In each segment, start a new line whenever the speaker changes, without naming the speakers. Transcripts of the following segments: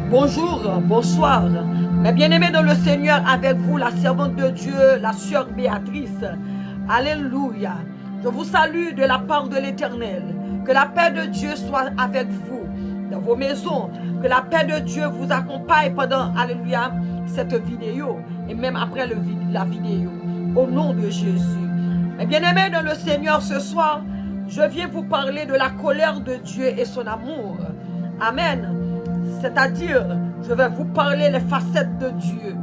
Bonjour, bonsoir. Mes bien-aimés dans le Seigneur, avec vous, la servante de Dieu, la sœur Béatrice. Alléluia. Je vous salue de la part de l'Éternel. Que la paix de Dieu soit avec vous, dans vos maisons. Que la paix de Dieu vous accompagne pendant, alléluia, cette vidéo. Et même après la vidéo. Au nom de Jésus. Mes bien-aimés dans le Seigneur, ce soir, je viens vous parler de la colère de Dieu et son amour. Amen. C'est-à-dire, je vais vous parler les facettes de Dieu.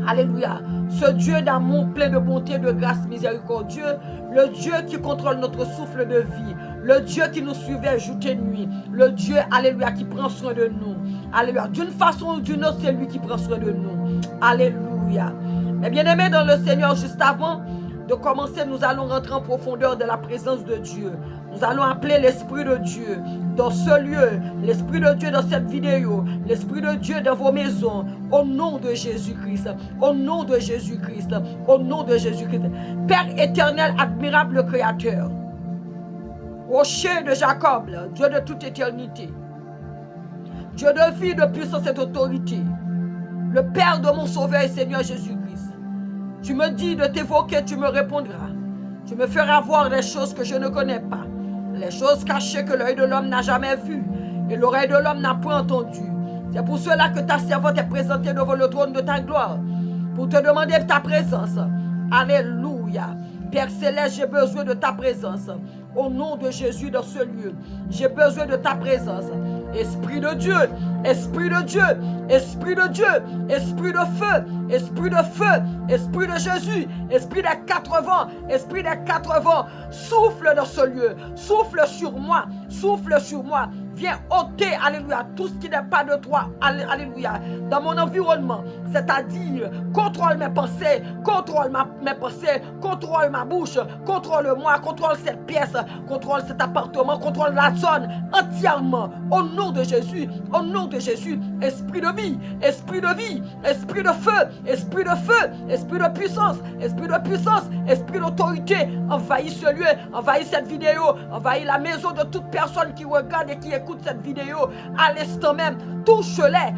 Alléluia. Ce Dieu d'amour plein de bonté, de grâce miséricordieux. Le Dieu qui contrôle notre souffle de vie. Le Dieu qui nous suivait jour et nuit. Le Dieu, alléluia, qui prend soin de nous. Alléluia. D'une façon ou d'une autre, c'est lui qui prend soin de nous. Alléluia. Mais bien aimés dans le Seigneur, juste avant de commencer, nous allons rentrer en profondeur de la présence de Dieu. Nous allons appeler l'Esprit de Dieu dans ce lieu, l'Esprit de Dieu dans cette vidéo, l'Esprit de Dieu dans vos maisons, au nom de Jésus-Christ, au nom de Jésus-Christ, au nom de Jésus-Christ. Père éternel, admirable Créateur, rocher de Jacob, Dieu de toute éternité, Dieu de vie, de puissance et d'autorité, le Père de mon Sauveur et Seigneur Jésus-Christ. Tu me dis de t'évoquer, tu me répondras. Tu me feras voir des choses que je ne connais pas. Les choses cachées que l'œil de l'homme n'a jamais vues et l'oreille de l'homme n'a point entendues. C'est pour cela que ta servante est présentée devant le trône de ta gloire, pour te demander ta présence. Alléluia. Père Céleste, j'ai besoin de ta présence. Au nom de Jésus dans ce lieu, j'ai besoin de ta présence. Esprit de Dieu, Esprit de Dieu, Esprit de Dieu, Esprit de feu, Esprit de feu, Esprit de Jésus, Esprit des quatre vents, Esprit des quatre vents, souffle dans ce lieu, souffle sur moi, viens ôter, alléluia, tout ce qui n'est pas de toi, alléluia, dans mon environnement, c'est-à-dire, contrôle mes pensées, contrôle mes pensées, contrôle ma bouche, contrôle-moi, contrôle cette pièce, contrôle cet appartement, contrôle la zone entièrement, au nom de Jésus, au nom de Jésus, esprit de vie, esprit de vie, esprit de feu, esprit de feu, esprit de puissance, esprit d'autorité, envahis ce lieu, envahis cette vidéo, envahis la maison de toute personne qui regarde et qui écoute cette vidéo à l'instant même. Touche-les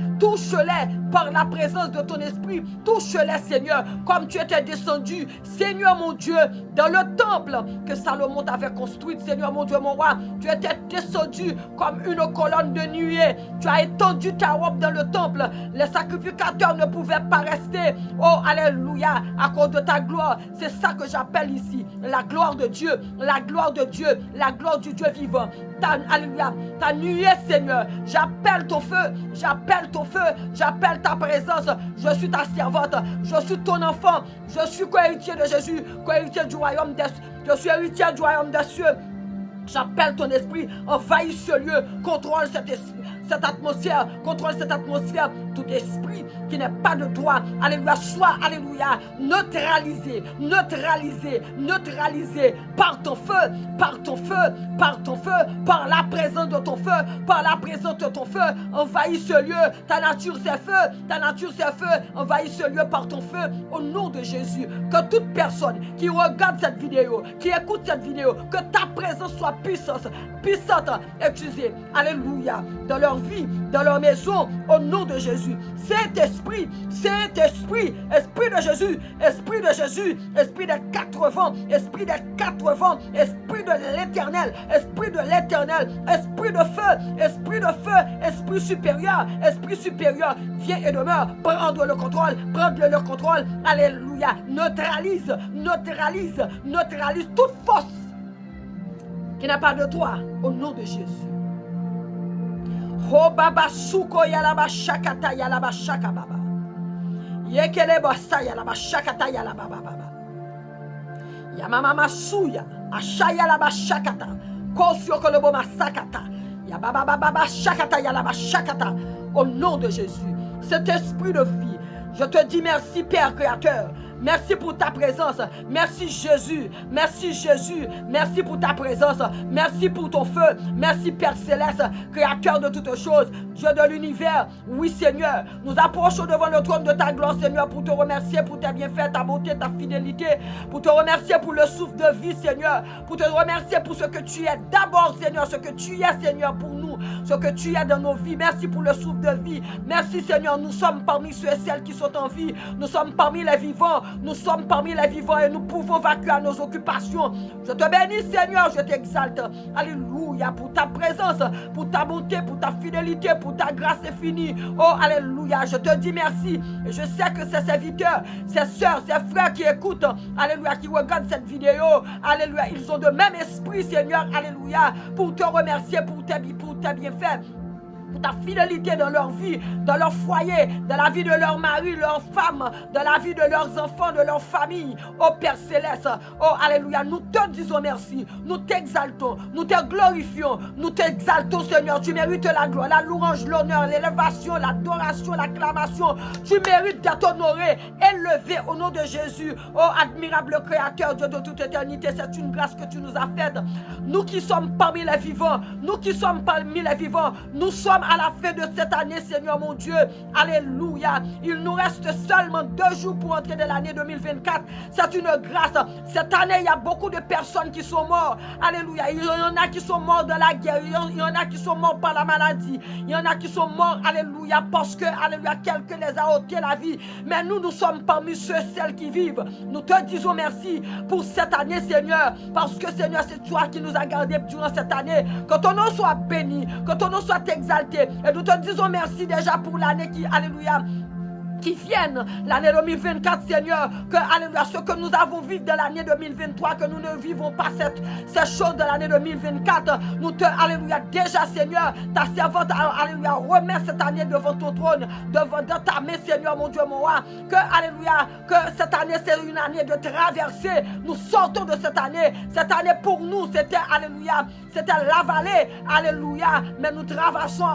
par la présence de ton esprit. Touche-les, Seigneur, comme tu étais descendu, Seigneur mon Dieu, dans le temple que Salomon t'avait construit, Seigneur mon Dieu, mon roi. Tu étais descendu comme une colonne de nuée. Tu as étendu ta robe dans le temple. Les sacrificateurs ne pouvaient pas rester. Oh, alléluia, à cause de ta gloire. C'est ça que j'appelle ici, la gloire de Dieu, la gloire de Dieu, la gloire du Dieu vivant. Alléluia, ta nuée, Seigneur, j'appelle ton feu, j'appelle ta présence. Je suis ta servante, je suis ton enfant, je suis co-héritier de Jésus, co-héritier du royaume des cieux, je suis héritier du royaume des cieux. J'appelle ton esprit, envahis ce lieu, contrôle cette atmosphère, tout esprit qui n'est pas de toi, alléluia, soit, alléluia, neutralisé, par ton feu, par la présence de ton feu, envahis ce lieu, ta nature c'est feu, envahis ce lieu par ton feu, au nom de Jésus, que toute personne qui regarde cette vidéo, qui écoute cette vidéo, que ta présence soit puissante, utilisée, alléluia, dans leur vie, dans leur maison, au nom de Jésus. Saint-Esprit, esprit de Jésus, esprit des quatre vents, esprit de l'éternel, esprit de feu, esprit supérieur, viens et demeure, prendre le contrôle, alléluia, neutralise toute force qui n'a pas de toi, au nom de Jésus. Oh baba suko yalaba shakata yalaba shaka baba. Yekele bossa yalaba shakata yalaba baba. Yamama masuya ashaya yalaba shakata. Kosyo kolobo masakata. Yababa baba shakata yalaba shakata. Au nom de Jésus, cet esprit de vie, je te dis merci Père Créateur. Merci pour ta présence. Merci Jésus. Merci pour ta présence. Merci pour ton feu. Merci Père Céleste, Créateur de toutes choses. Dieu de l'univers. Oui, Seigneur, nous approchons devant le trône de ta gloire, Seigneur, pour te remercier pour tes bienfaits, ta beauté, ta fidélité, pour te remercier pour le souffle de vie, Seigneur, pour te remercier pour ce que tu es d'abord, Seigneur, ce que tu es, Seigneur, pour nous, ce que tu es dans nos vies. Merci pour le souffle de vie. Merci, Seigneur, nous sommes parmi ceux et celles qui sont en vie. Nous sommes parmi les vivants. Nous sommes parmi les vivants et nous pouvons vaquer à nos occupations. Je te bénis, Seigneur, je t'exalte. Alléluia, pour ta présence, pour ta bonté, pour ta fidélité, pour ta grâce infinie. Oh, alléluia, je te dis merci. Et je sais que ces serviteurs, ces sœurs, ces frères qui écoutent, alléluia, qui regardent cette vidéo, alléluia, ils ont de même esprit, Seigneur, alléluia, pour te remercier pour tes bienfaits, pour ta fidélité dans leur vie, dans leur foyer, dans la vie de leur mari, leur femme, dans la vie de leurs enfants, de leur famille. Oh Père Céleste, oh alléluia, nous te disons merci, nous t'exaltons, nous te glorifions, nous t'exaltons, Seigneur. Tu mérites la gloire, la louange, l'honneur, l'élévation, l'adoration, l'acclamation. Tu mérites d'être honoré, élevé au nom de Jésus. Oh admirable Créateur, Dieu de toute éternité, c'est une grâce que tu nous as faite. Nous qui sommes parmi les vivants, nous qui sommes parmi les vivants, nous sommes à la fin de cette année, Seigneur mon Dieu. Alléluia. Il nous reste seulement 2 jours pour entrer dans l'année 2024. C'est une grâce. Cette année, il y a beaucoup de personnes qui sont mortes. Alléluia. Il y en a qui sont morts dans la guerre. Il y en a qui sont morts par la maladie. Il y en a qui sont morts, alléluia, parce que, alléluia, quelqu'un les a ôté la vie. Mais nous sommes parmi ceux et celles qui vivent. Nous te disons merci pour cette année, Seigneur. Parce que, Seigneur, c'est toi qui nous as gardés durant cette année. Que ton nom soit béni. Que ton nom soit exalté. Et nous te disons merci déjà pour l'année qui, alléluia, qui viennent, l'année 2024, Seigneur, que, alléluia, ce que nous avons vécu de l'année 2023, que nous ne vivons pas ces choses de l'année 2024, nous te, alléluia, déjà, Seigneur, ta servante, alléluia, remet cette année devant ton trône, devant ta main, Seigneur, mon Dieu, mon roi, que, alléluia, que cette année, c'est une année de traversée, nous sortons de cette année pour nous, c'était, alléluia, c'était la vallée, alléluia, mais nous traversons,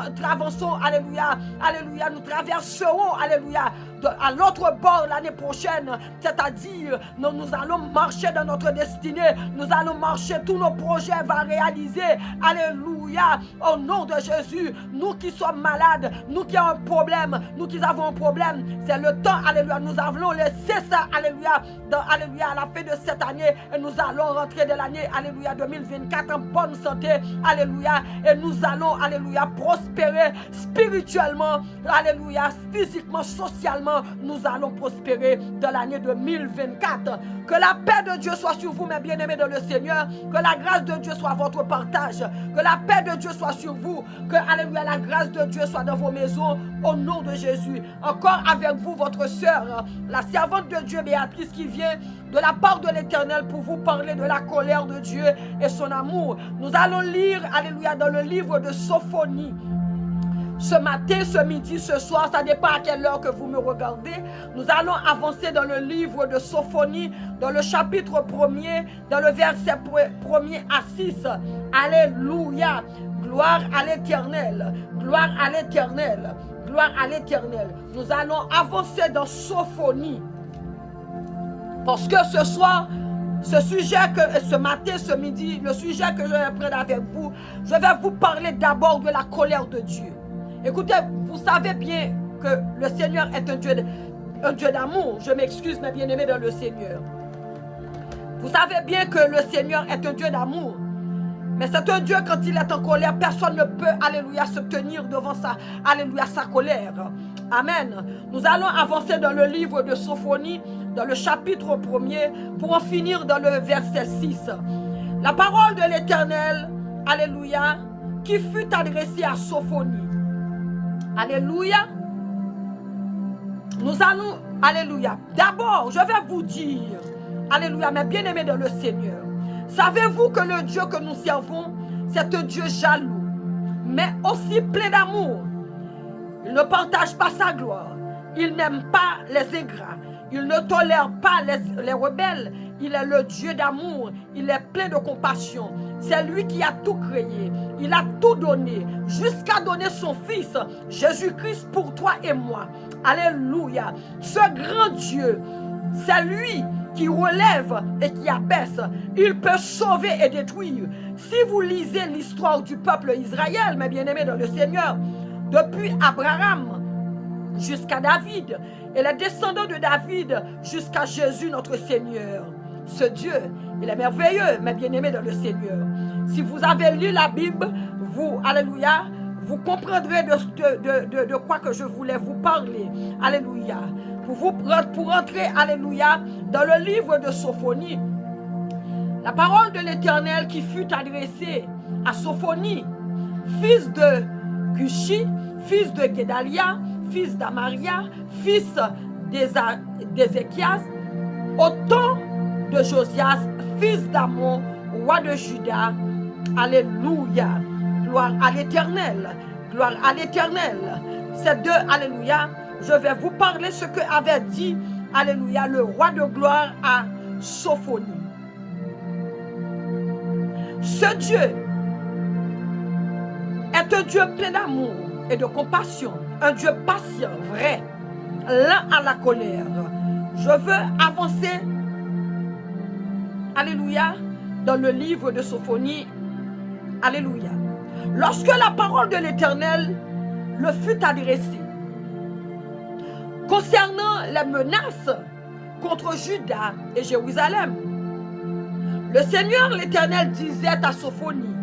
alléluia, alléluia, nous traverserons, alléluia, à l'autre bord l'année prochaine, c'est-à-dire nous allons marcher dans notre destinée, nous allons marcher, tous nos projets vont réaliser, alléluia, au nom de Jésus. Nous qui sommes malades, nous qui avons un problème, nous qui avons un problème, c'est le temps, alléluia, nous allons laisser ça, alléluia, alléluia, à la fin de cette année, et nous allons rentrer de l'année, alléluia, 2024 en bonne santé, alléluia, et nous allons, alléluia, prospérer spirituellement, alléluia, physiquement, socialement, nous allons prospérer dans l'année 2024. Que la paix de Dieu soit sur vous, mes bien-aimés dans le Seigneur. Que la grâce de Dieu soit votre partage. Que la paix de Dieu soit sur vous. Que, alléluia, la grâce de Dieu soit dans vos maisons au nom de Jésus. Encore avec vous, votre sœur, la servante de Dieu Béatrice, qui vient de la part de l'Éternel pour vous parler de la colère de Dieu et son amour. Nous allons lire, alléluia, dans le livre de Sophonie. Ce matin, ce midi, ce soir, ça dépend à quelle heure que vous me regardez. Nous allons avancer dans le livre de Sophonie, dans le chapitre 1er, dans le verset 1er à 6. Alléluia. Gloire à l'Éternel. Gloire à l'Éternel. Gloire à l'Éternel. Nous allons avancer dans Sophonie. Parce que ce soir, ce matin, ce midi, le sujet que je vais prendre avec vous, je vais vous parler d'abord de la colère de Dieu. Écoutez, vous savez bien que le Seigneur est un Dieu d'amour. Je m'excuse, mes bien-aimés dans le Seigneur. Vous savez bien que le Seigneur est un Dieu d'amour. Mais c'est un Dieu, quand il est en colère, personne ne peut, alléluia, se tenir devant sa colère. Amen. Nous allons avancer dans le livre de Sophonie, dans le chapitre 1er, pour en finir dans le verset 6. La parole de l'Éternel, alléluia, qui fut adressée à Sophonie. Alléluia. Nous allons, alléluia. D'abord, je vais vous dire, alléluia, mes bien-aimés dans le Seigneur. Savez-vous que le Dieu que nous servons, c'est un Dieu jaloux, mais aussi plein d'amour. Il ne partage pas sa gloire. Il n'aime pas les ingrats. Il ne tolère pas les rebelles. Il est le Dieu d'amour. Il est plein de compassion. C'est lui qui a tout créé. Il a tout donné, jusqu'à donner son Fils, Jésus-Christ, pour toi et moi. Alléluia. Ce grand Dieu, c'est lui qui relève et qui abaisse. Il peut sauver et détruire. Si vous lisez l'histoire du peuple Israël, mes bien-aimés dans le Seigneur, depuis Abraham jusqu'à David et les descendants de David jusqu'à Jésus notre Seigneur. Ce Dieu, il est merveilleux, mes bien-aimés dans le Seigneur. Si vous avez lu la Bible, vous, alléluia, vous comprendrez de quoi que je voulais vous parler. Alléluia. Pour entrer, alléluia, dans le livre de Sophonie, la parole de l'Éternel qui fut adressée à Sophonie, fils de Cushi, fils de Guédalia, fils d'Amaria, fils d'Ézéchias, au temps de Josias, fils d'Amon, roi de Juda. Alléluia. Gloire à l'Éternel. Gloire à l'Éternel. Ces deux, alléluia, je vais vous parler ce que avait dit, alléluia, le roi de gloire à Sophonie. Ce Dieu est un Dieu plein d'amour et de compassion, un Dieu patient, vrai, lent à la colère. Je veux avancer, alléluia, dans le livre de Sophonie, alléluia. Lorsque la parole de l'Éternel le fut adressée concernant les menaces contre Juda et Jérusalem, le Seigneur l'Éternel disait à Sophonie,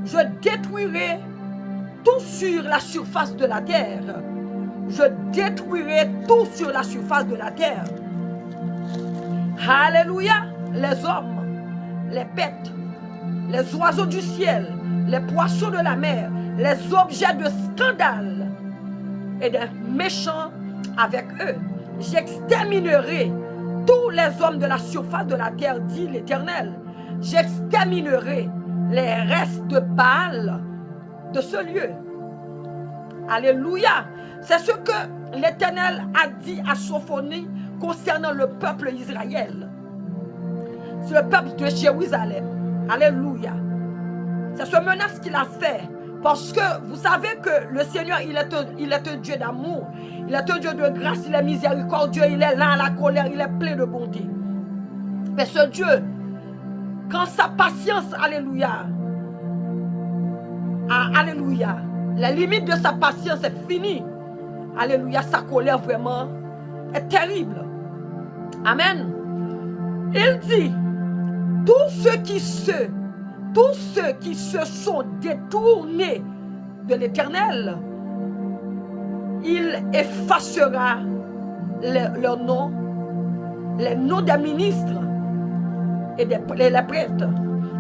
je détruirai tout sur la surface de la terre. Je détruirai tout sur la surface de la terre. Alléluia. Les hommes, les bêtes, les oiseaux du ciel, les poissons de la mer, les objets de scandale et des méchants avec eux. J'exterminerai tous les hommes de la surface de la terre, dit l'Éternel. J'exterminerai les restes de Baal de ce lieu. Alléluia. C'est ce que l'Éternel a dit à Sophonie concernant le peuple Israël. C'est le peuple de Jérusalem. Alléluia. C'est ce menace qu'il a fait. Parce que vous savez que le Seigneur, il est un Dieu d'amour. Il est un Dieu de grâce, il est miséricordieux, il est lent à la colère, il est plein de bonté. Mais ce Dieu, quand sa patience, alléluia, alléluia, la limite de sa patience est finie. Alléluia, sa colère vraiment est terrible. Amen. Il dit, tous ceux qui se sont détournés de l'Éternel, il effacera leurs noms, les noms des ministres et des prêtres.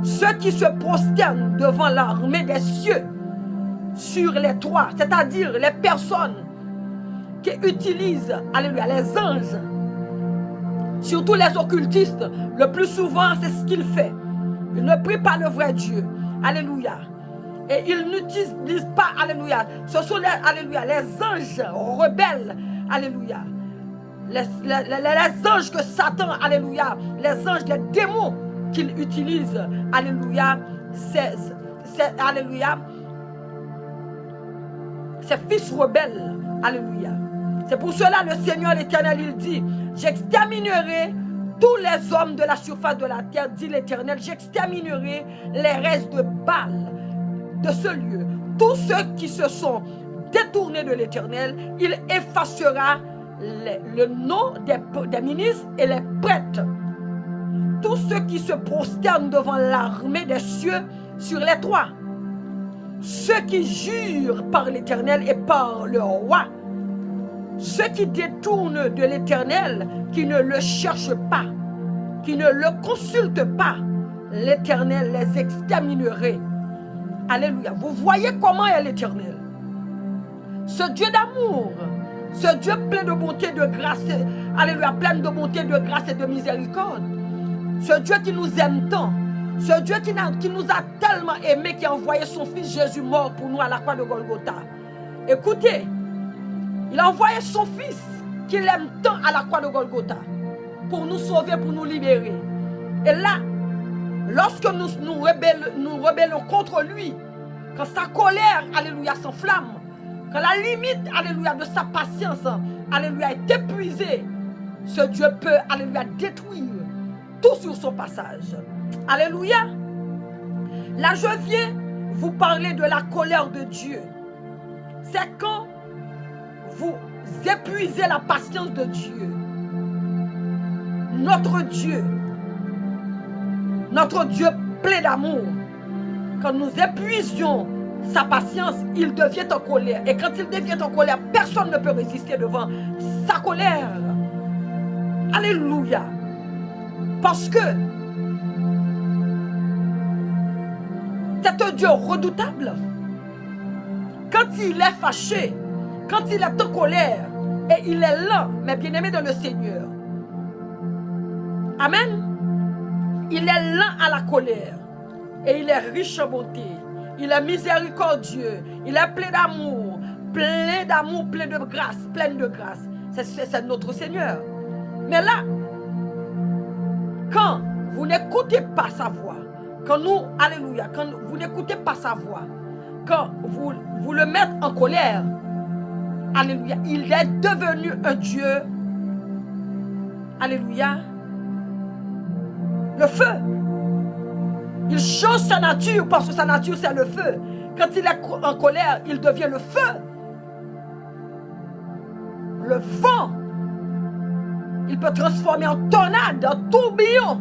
Ceux qui se prosternent devant l'armée des cieux sur les toits, c'est-à-dire les personnes qui utilisent, alléluia, les anges, surtout les occultistes, le plus souvent c'est ce qu'ils font. Ils ne prient pas le vrai Dieu, alléluia. Et ils n'utilisent pas, alléluia, ce sont alléluia, les anges rebelles, alléluia. Les anges que Satan, alléluia, les anges, les démons qu'il utilise, alléluia, c'est alléluia, ces fils rebelles, alléluia. C'est pour cela le Seigneur l'Éternel, il dit, j'exterminerai tous les hommes de la surface de la terre, dit l'Éternel, j'exterminerai les restes de Baal de ce lieu. Tous ceux qui se sont détournés de l'Éternel, il effacera le nom des ministres et les prêtres. Tous ceux qui se prosternent devant l'armée des cieux sur les toits. Ceux qui jurent par l'Éternel et par le roi. Ceux qui détournent de l'Éternel, qui ne le cherchent pas, qui ne le consultent pas, l'Éternel les exterminerait. Alléluia. Vous voyez comment est l'Éternel. Ce Dieu d'amour, ce Dieu plein de bonté, de grâce, alléluia, plein de bonté, de grâce et de miséricorde. Ce Dieu qui nous aime tant, ce Dieu qui nous a tellement aimés, qui a envoyé son fils Jésus mort pour nous à la croix de Golgotha. Écoutez, il a envoyé son fils qu'il aime tant à la croix de Golgotha pour nous sauver, pour nous libérer. Et là, lorsque nous rebellons contre lui, quand sa colère, alléluia, s'enflamme, quand la limite, alléluia, de sa patience, alléluia, est épuisée, ce Dieu peut, alléluia, détruire tout sur son passage. Alléluia. Là, je viens vous parler de la colère de Dieu. c'est quand vous épuisez la patience de Dieu. Notre Dieu plein d'amour, quand nous épuisions sa patience, il devient en colère. Et quand il devient en colère, personne ne peut résister devant sa colère. Alléluia. Parce que c'est un Dieu redoutable. Quand il est fâché, quand il est en colère, et il est lent, mais bien-aimé dans le Seigneur. Amen. Il est lent à la colère et il est riche en bonté. Il est miséricordieux. Il est plein d'amour, plein de grâce, plein de grâce. C'est notre Seigneur. Mais là, quand vous n'écoutez pas sa voix, quand vous n'écoutez pas sa voix, quand vous le mettez en colère, alléluia, il est devenu un Dieu, alléluia, le feu. Il change sa nature parce que sa nature c'est le feu. Quand il est en colère, il devient le feu. Le vent, il peut transformer en tornade, en tourbillon.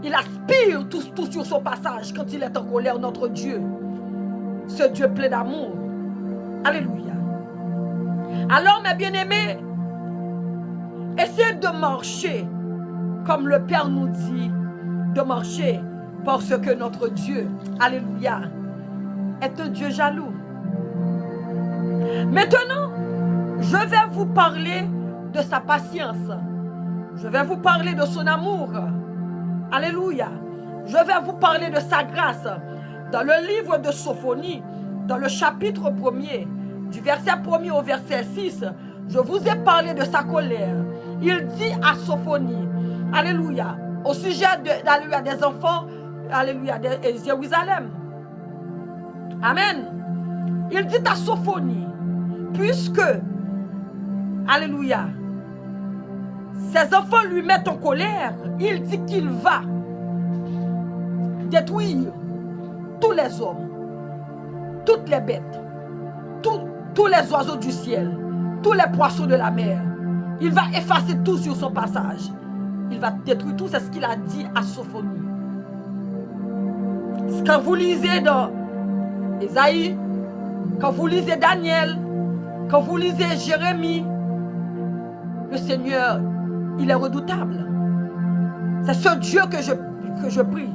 Il aspire tout sur son passage quand il est en colère, notre Dieu. Ce Dieu plein d'amour. Alléluia. Alors, mes bien-aimés, essayez de marcher comme le Père nous dit de marcher, parce que notre Dieu, alléluia, est un Dieu jaloux. Maintenant, je vais vous parler de sa patience. Je vais vous parler de son amour. Alléluia. Je vais vous parler de sa grâce. Dans le livre de Sophonie, dans le chapitre 1er, du verset 1er au verset 6, je vous ai parlé de sa colère. Il dit à Sophonie, alléluia, au sujet des enfants, alléluia, de Jérusalem. Amen. Il dit à Sophonie, puisque, alléluia, ses enfants lui mettent en colère, il dit qu'il va détruire tous les hommes, toutes les bêtes, tous les oiseaux du ciel, tous les poissons de la mer. Il va effacer tout sur son passage. Il va détruire tout, c'est ce qu'il a dit à Sophonie. Quand vous lisez dans Ésaïe, quand vous lisez Daniel, quand vous lisez Jérémie, le Seigneur, il est redoutable. C'est ce Dieu que je prie.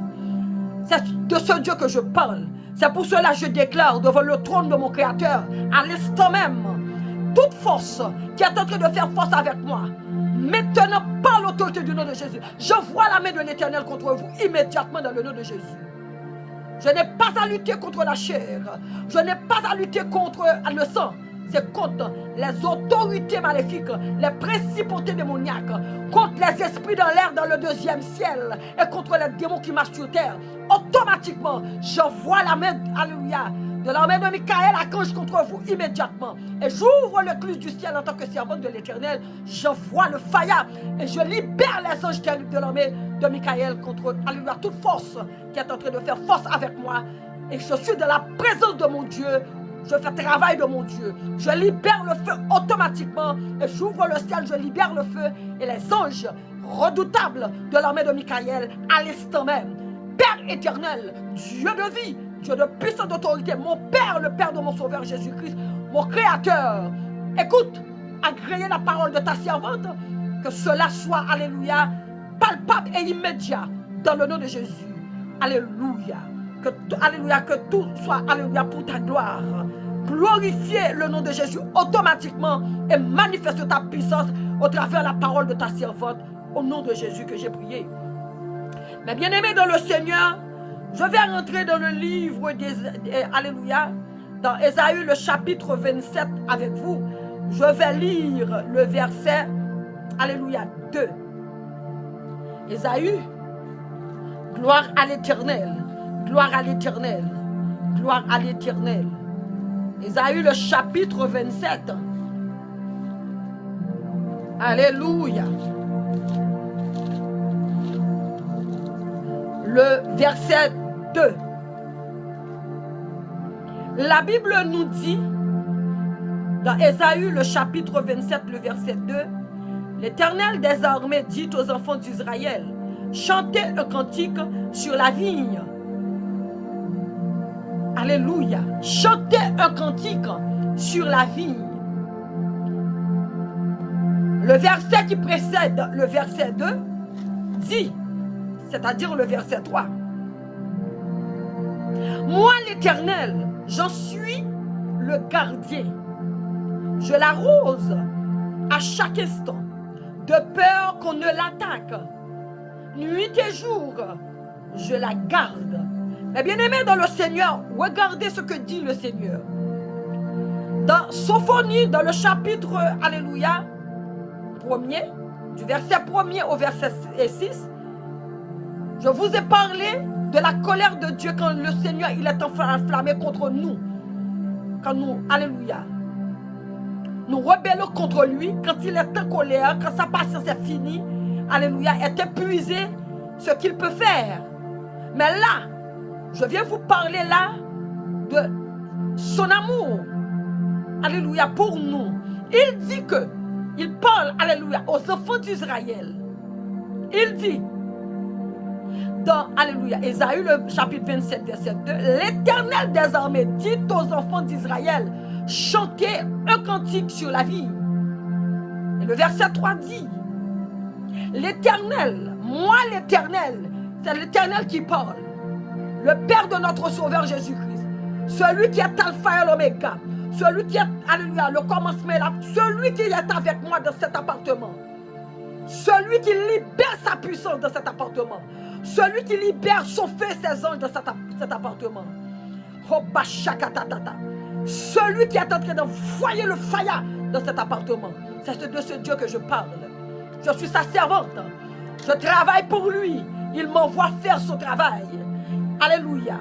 C'est de ce Dieu que je parle. C'est pour cela que je déclare devant le trône de mon Créateur, à l'instant même, toute force qui est en train de faire force avec moi, maintenant par l'autorité du nom de Jésus, je vois la main de l'Éternel contre vous immédiatement dans le nom de Jésus. Je n'ai pas à lutter contre la chair. Je n'ai pas à lutter contre le sang. C'est contre les autorités maléfiques, les principautés démoniaques, contre les esprits dans l'air dans le deuxième ciel et contre les démons qui marchent sur terre. Automatiquement, je vois la main, alléluia, de la main de Michael, archange contre vous immédiatement. Et j'ouvre le clus du ciel en tant que servante de l'Éternel. Je vois le faya et je libère les anges terribles de la main de Michael contre, alléluia, toute force qui est en train de faire force avec moi. Et je suis dans la présence de mon Dieu. Je fais travail de mon Dieu. Je libère le feu automatiquement. Et j'ouvre le ciel, je libère le feu. Et les anges redoutables de l'armée de Michael à l'instant même. Père éternel, Dieu de vie, Dieu de puissance d'autorité, mon Père, le Père de mon Sauveur Jésus-Christ, mon Créateur. Écoute, agréez la parole de ta servante. Que cela soit, alléluia, palpable et immédiat dans le nom de Jésus. Alléluia. Alléluia, que tout soit, alléluia, pour ta gloire. Glorifiez le nom de Jésus automatiquement et manifeste ta puissance au travers de la parole de ta servante, au nom de Jésus que j'ai prié. Mais bien aimé dans le Seigneur, je vais rentrer dans le livre alléluia, dans Ésaïe le chapitre 27 avec vous. Je vais lire le verset, alléluia, 2. Ésaïe, gloire à l'Éternel. Gloire à l'Éternel. Gloire à l'Éternel. Ésaïe le chapitre 27. Alléluia. Le verset 2. La Bible nous dit Dans Ésaïe, le chapitre 27, le verset 2, l'Éternel des armées dit aux enfants d'Israël, chantez un cantique sur la vigne. Alléluia. Chantez un cantique sur la vigne. Le verset qui précède le verset 2 dit, c'est-à-dire le verset 3, moi l'Éternel, j'en suis le gardien. Je l'arrose à chaque instant, de peur qu'on ne l'attaque. Nuit et jour, je la garde. Mais bien aimé dans le Seigneur, regardez ce que dit le Seigneur. Dans Sophonie, dans le chapitre, alléluia, 1er, du verset 1er au verset 6, je vous ai parlé de la colère de Dieu quand le Seigneur il est enflammé contre nous. Quand nous, alléluia, nous rebellons contre lui, quand il est en colère, quand sa patience est finie, alléluia, est épuisé, ce qu'il peut faire. Mais là, je viens vous parler là de son amour, alléluia, pour nous. Il dit que, il parle, alléluia, aux enfants d'Israël. Il dit, dans, alléluia, Ésaïe, le chapitre 27, verset 2, l'Éternel des armées dit aux enfants d'Israël, chantez un cantique sur la vie. Et le verset 3 dit, l'Éternel, moi l'Éternel, c'est l'Éternel qui parle, le Père de notre Sauveur Jésus-Christ, celui qui est Alpha et l'Oméga, celui qui est, alléluia, le commencement est là, celui qui est avec moi dans cet appartement, celui qui libère sa puissance dans cet appartement, celui qui libère son feu et ses anges dans cet appartement. Celui qui est en train d'envoyer le fire dans cet appartement. C'est de ce Dieu que je parle. Je suis sa servante. Je travaille pour lui. Il m'envoie faire son travail. Alléluia.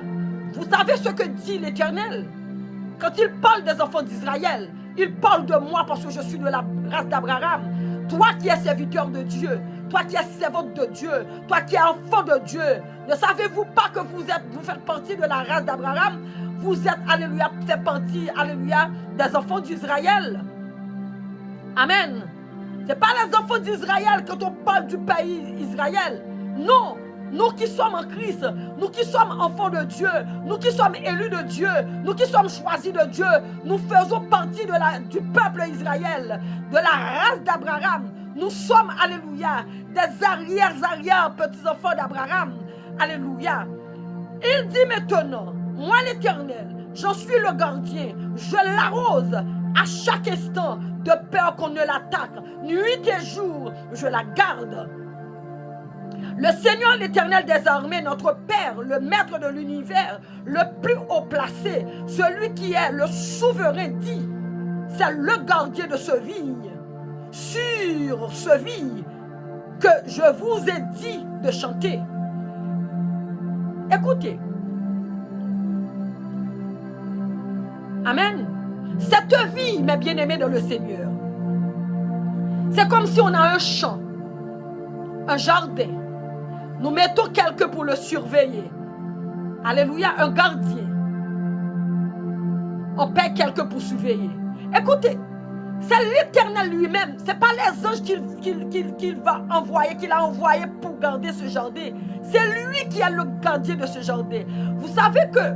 Vous savez ce que dit l'Éternel? Quand il parle des enfants d'Israël, il parle de moi parce que je suis de la race d'Abraham. Toi qui es serviteur de Dieu, toi qui es servante de Dieu, toi qui es enfant de Dieu, ne savez-vous pas que vous faites partie de la race d'Abraham? Vous êtes, alléluia, faites partie, alléluia, des enfants d'Israël. Amen. Ce n'est pas les enfants d'Israël quand on parle du pays Israël. Non. Nous qui sommes en Christ, nous qui sommes enfants de Dieu, nous qui sommes élus de Dieu, nous qui sommes choisis de Dieu, nous faisons partie du peuple Israël, de la race d'Abraham. Nous sommes, alléluia, des arrière petits-enfants d'Abraham. Alléluia. Il dit maintenant, moi l'Éternel, j'en suis le gardien, je l'arrose à chaque instant de peur qu'on ne l'attaque. Nuit et jour, je la garde. Le Seigneur, l'Éternel des armées, notre Père, le Maître de l'univers, le plus haut placé, celui qui est le souverain dit, c'est le gardien de ce vigne, sur ce vigne que je vous ai dit de chanter. Écoutez. Amen. Cette vie, mes bien-aimés dans le Seigneur, c'est comme si on a un champ, un jardin. Nous mettons quelqu'un pour le surveiller. Alléluia, un gardien. On paie quelqu'un pour surveiller. Écoutez, c'est l'Éternel lui-même. Ce n'est pas les anges qu'il va envoyer, qu'il a envoyé pour garder ce jardin. C'est lui qui est le gardien de ce jardin. Vous savez que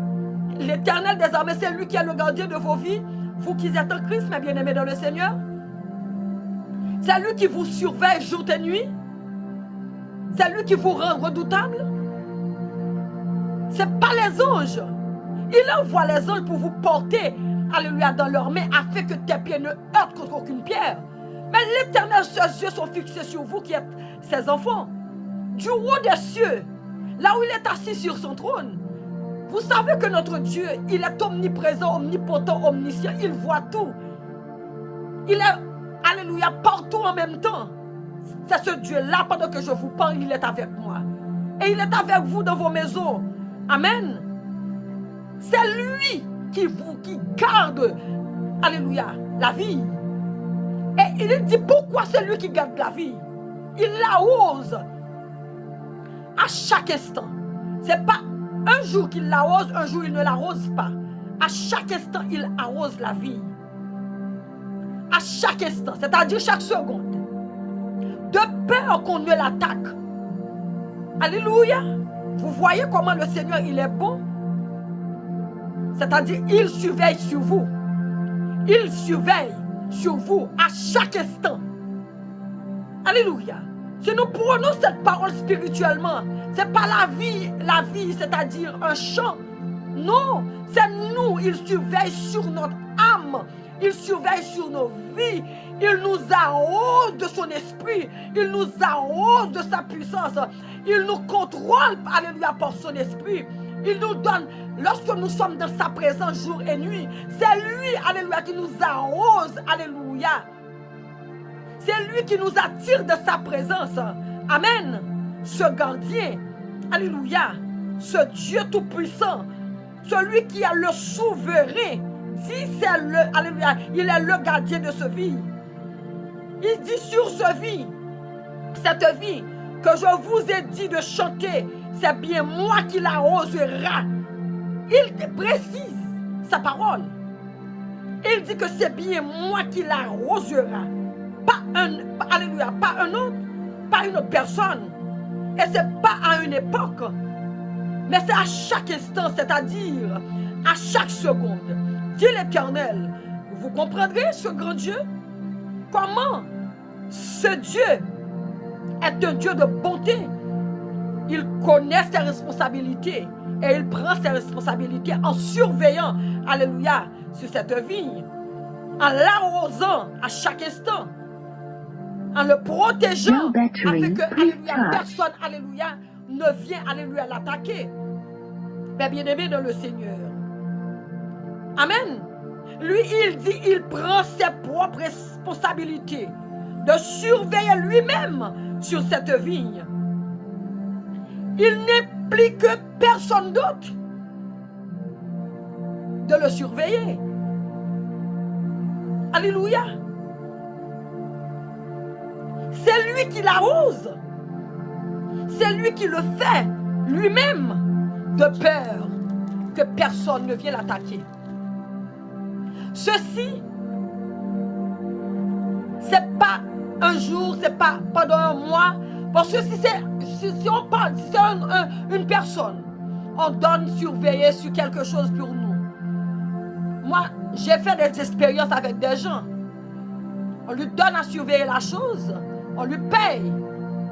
l'Éternel des armées, c'est lui qui est le gardien de vos vies. Vous qui êtes en Christ, mes bien-aimés dans le Seigneur. C'est lui qui vous surveille jour et nuit. C'est lui qui vous rend redoutable. Ce n'est pas les anges. Il envoie les anges pour vous porter, alléluia, dans leurs mains afin que tes pieds ne heurtent contre aucune pierre. Mais l'Éternel, ses yeux sont fixés sur vous qui êtes ses enfants. Du haut des cieux, là où il est assis sur son trône. Vous savez que notre Dieu, il est omniprésent, omnipotent, omniscient. Il voit tout. Il est, alléluia, partout en même temps. C'est ce Dieu-là, pendant que je vous parle, il est avec moi. Et il est avec vous dans vos maisons. Amen. C'est lui qui garde, alléluia, la vie. Et il dit, pourquoi c'est lui qui garde la vie? Il l'arrose à chaque instant. Ce n'est pas un jour qu'il l'arrose, un jour il ne l'arrose pas. À chaque instant, il arrose la vie. à chaque instant, c'est-à-dire chaque seconde, de peur qu'on ne l'attaque. Alléluia. Vous voyez comment le Seigneur, il est bon? C'est-à-dire, il surveille sur vous. Il surveille sur vous à chaque instant. Alléluia. Si nous prenons cette parole spirituellement, ce n'est pas la vie, c'est-à-dire un chant. Non, c'est nous. Il surveille sur notre âme. Il surveille sur nos vies. Il nous arrose de son esprit. Il nous arrose de sa puissance. Il nous contrôle, alléluia, par son esprit. Il nous donne, lorsque nous sommes dans sa présence jour et nuit, c'est lui, alléluia, qui nous arrose, alléluia. C'est lui qui nous attire de sa présence. Amen. Ce gardien, alléluia, ce Dieu tout-puissant, celui qui est le souverain, si c'est le, alléluia, il est le gardien de ce vie. Il dit sur ce vie, cette vie que je vous ai dit de chanter, c'est bien moi qui l'arrosera. Il précise sa parole. Il dit que c'est bien moi qui l'arrosera. Alléluia, pas un autre, pas une autre personne. Et ce n'est pas à une époque, mais c'est à chaque instant, c'est-à-dire à chaque seconde. Dit l'Éternel, vous comprendrez ce grand Dieu? Comment ce Dieu est un Dieu de bonté. Il connaît ses responsabilités et il prend ses responsabilités en surveillant, alléluia, sur cette vigne, en l'arrosant à chaque instant, en le protégeant, afin que, alléluia, personne, alléluia, ne vient, alléluia, l'attaquer. Mais bien-aimé dans le Seigneur. Amen. Lui, il dit, il prend ses propres responsabilités de surveiller lui-même sur cette vigne. Il n'implique personne d'autre de le surveiller. Alléluia. C'est lui qui l'arrose. C'est lui qui le fait lui-même, de peur que personne ne vienne l'attaquer. Ceci, c'est pas un jour, c'est pas pendant un mois. Parce que si on parle, si c'est une personne, on donne surveiller sur quelque chose pour nous. Moi, j'ai fait des expériences avec des gens. On lui donne à surveiller la chose, on lui paye.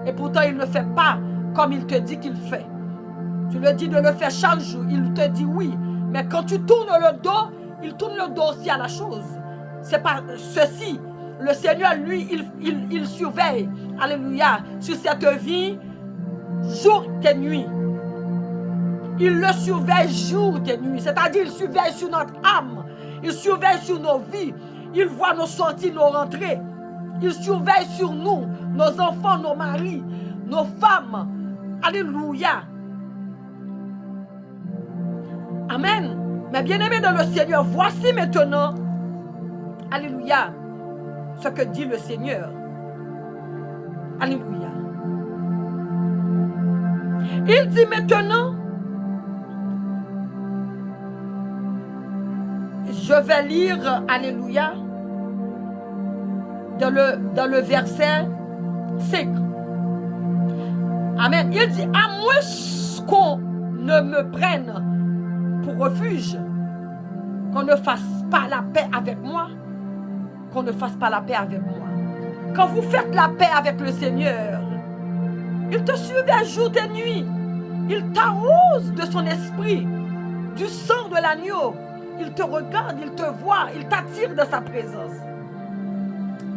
Et pourtant, il ne fait pas comme il te dit qu'il fait. Tu lui dis de le faire chaque jour, il te dit oui. Mais quand tu tournes le dos, il tourne le dos aussi à la chose. C'est pas ceci. Le Seigneur, lui, il surveille, alléluia, sur cette vie, jour et nuit. Il le surveille jour et nuit. C'est-à-dire, il surveille sur notre âme. Il surveille sur nos vies. Il voit nos sorties, nos rentrées. Il surveille sur nous, nos enfants, nos maris, nos femmes. Alléluia. Amen. Mais bien-aimés dans le Seigneur, voici maintenant, alléluia, ce que dit le Seigneur. Alléluia. Il dit maintenant, je vais lire, alléluia, dans le verset 5. Amen. Il dit, à moins qu'on ne me prenne pour refuge, qu'on ne fasse pas la paix avec moi, qu'on ne fasse pas la paix avec moi. Quand vous faites la paix avec le Seigneur, il te surveille jour et nuit. Il t'arrose de son esprit, du sang de l'agneau. Il te regarde, il te voit, il t'attire de sa présence.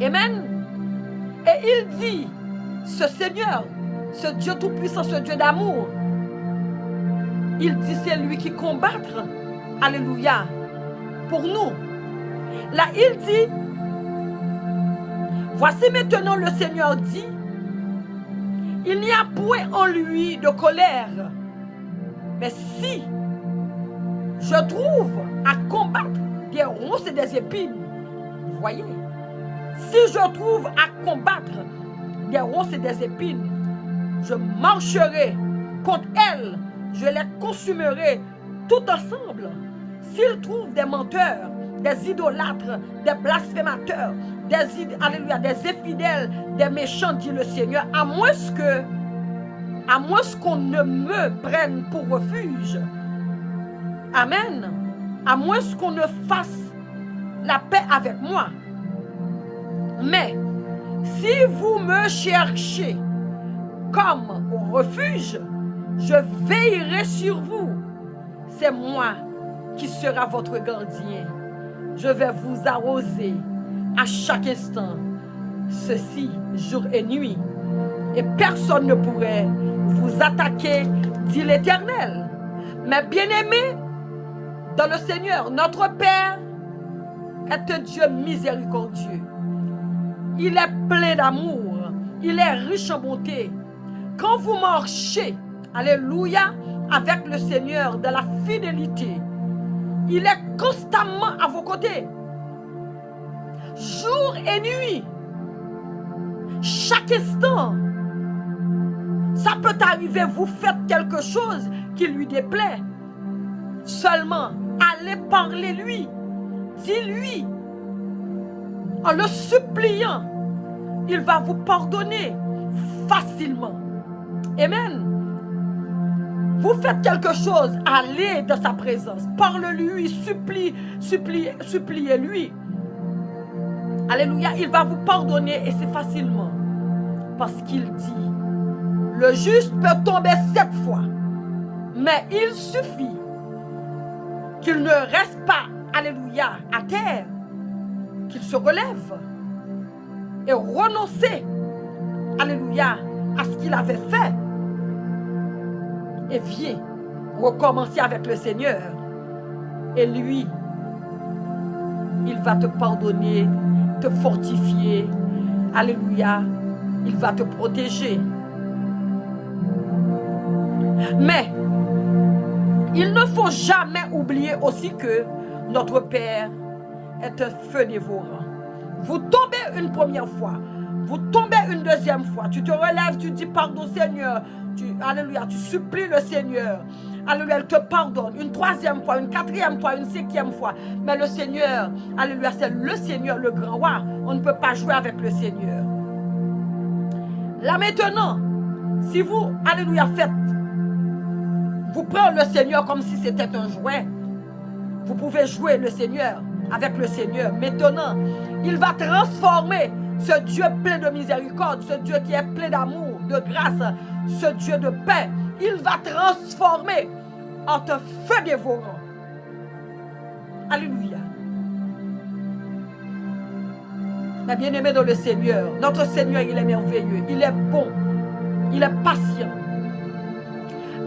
Amen. Et il dit, ce Seigneur, ce Dieu tout-puissant, ce Dieu d'amour, il dit c'est lui qui combattra, alléluia, pour nous. Là, il dit, voici maintenant le Seigneur dit, il n'y a point en lui de colère, mais si je trouve à combattre des ronces et des épines, vous voyez, si je trouve à combattre des ronces et des épines, je marcherai contre elles, je les consumerai tout ensemble. S'il trouve des menteurs des idolâtres, des blasphémateurs, alléluia, des infidèles, des méchants, dit le Seigneur, à moins qu'on ne me prenne pour refuge. Amen. À moins qu'on ne fasse la paix avec moi. Mais si vous me cherchez comme au refuge, je veillerai sur vous. C'est moi qui sera votre gardien. Je vais vous arroser à chaque instant, ceci jour et nuit. Et personne ne pourrait vous attaquer, dit l'Éternel. Mais bien-aimés dans le Seigneur, notre Père est un Dieu miséricordieux. Il est plein d'amour. Il est riche en bonté. Quand vous marchez, alléluia, avec le Seigneur dans la fidélité, il est constamment à vos côtés. Jour et nuit. Chaque instant. Ça peut arriver, vous faites quelque chose qui lui déplaît. Seulement, allez parler lui. Dis-lui. En le suppliant, il va vous pardonner facilement. Amen. Vous faites quelque chose, allez dans sa présence. Parle-lui, suppliez-lui. Alléluia, il va vous pardonner et c'est facilement. Parce qu'il dit, le juste peut tomber 7 fois. Mais il suffit qu'il ne reste pas, alléluia, à terre. Qu'il se relève et renoncer, alléluia, à ce qu'il avait fait. Et viens recommencer avec le Seigneur. Et lui, il va te pardonner, te fortifier. Alléluia. Il va te protéger. Mais, il ne faut jamais oublier aussi que notre Père est un feu dévorant. Vous tombez une première fois. Vous tombez une deuxième fois. Tu te relèves, tu dis pardon Seigneur. Alléluia, tu supplies le Seigneur. Alléluia, il te pardonne. Une troisième fois, une quatrième fois, une cinquième fois. Mais le Seigneur, alléluia, c'est le Seigneur, le grand roi. On ne peut pas jouer avec le Seigneur. Là maintenant, si vous, alléluia, vous prenez le Seigneur comme si c'était un jouet. Vous pouvez jouer le Seigneur avec le Seigneur. Maintenant, il va transformer ce Dieu plein de miséricorde, ce Dieu qui est plein d'amour, de grâce, ce Dieu de paix. Il va transformer en un feu dévorant. Alléluia. Mais bien-aimé dans le Seigneur, notre Seigneur, il est merveilleux, il est bon, il est patient.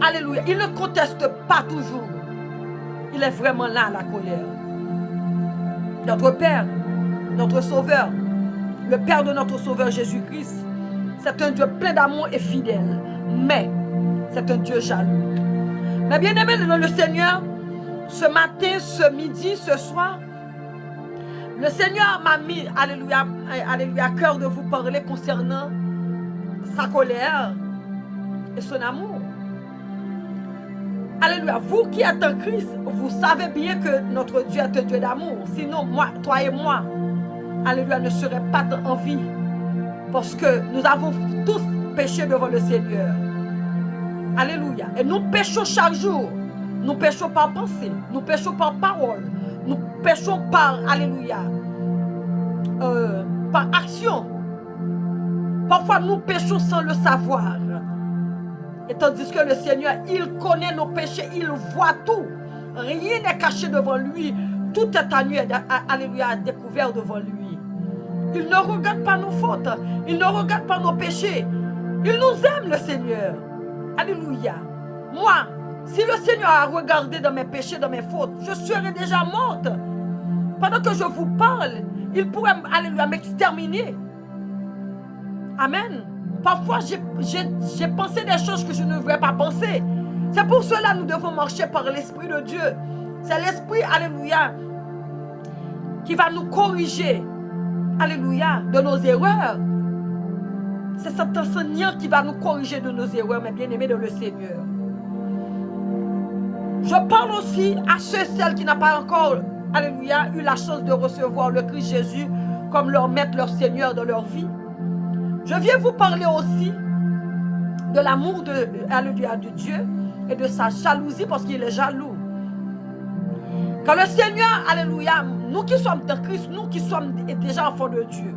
Alléluia. Il ne conteste pas toujours. Il est vraiment là, la colère. Notre Père, notre Sauveur, le Père de notre Sauveur Jésus-Christ, c'est un Dieu plein d'amour et fidèle. Mais c'est un Dieu jaloux. Mais bien aimé dans le Seigneur, ce matin, ce midi, ce soir, le Seigneur m'a mis, alléluia, alléluia, à cœur de vous parler concernant sa colère et son amour. Alléluia, vous qui êtes en Christ, vous savez bien que notre Dieu est un Dieu d'amour. Sinon, moi, toi et moi, alléluia, ne serait pas en vie. Parce que nous avons tous péché devant le Seigneur. Alléluia. Et nous péchons chaque jour. Nous péchons par pensée. Nous péchons par parole. Nous péchons par, alléluia, par action. Parfois, nous péchons sans le savoir. Et tandis que le Seigneur, il connaît nos péchés. Il voit tout. Rien n'est caché devant lui. Tout est à nu, alléluia, découvert devant lui. Il ne regarde pas nos fautes. Il ne regarde pas nos péchés. Il nous aime, le Seigneur. Alléluia. Moi, si le Seigneur a regardé dans mes péchés, dans mes fautes, je serais déjà morte. Pendant que je vous parle, il pourrait, alléluia, m'exterminer. Amen. Parfois, j'ai pensé des choses que je ne devrais pas penser. C'est pour cela que nous devons marcher par l'Esprit de Dieu. C'est l'Esprit, alléluia, qui va nous corriger, alléluia, de nos erreurs. C'est cet enseignant qui va nous corriger de nos erreurs, mes bien-aimés dans le Seigneur. Je parle aussi à ceux et celles qui n'ont pas encore alléluia, eu la chance de recevoir le Christ Jésus comme leur maître, leur Seigneur dans leur vie. Je viens vous parler aussi de l'amour alléluia, de Dieu et de sa jalousie parce qu'il est jaloux. Quand le Seigneur, alléluia, nous qui sommes de Christ, nous qui sommes déjà enfants de Dieu,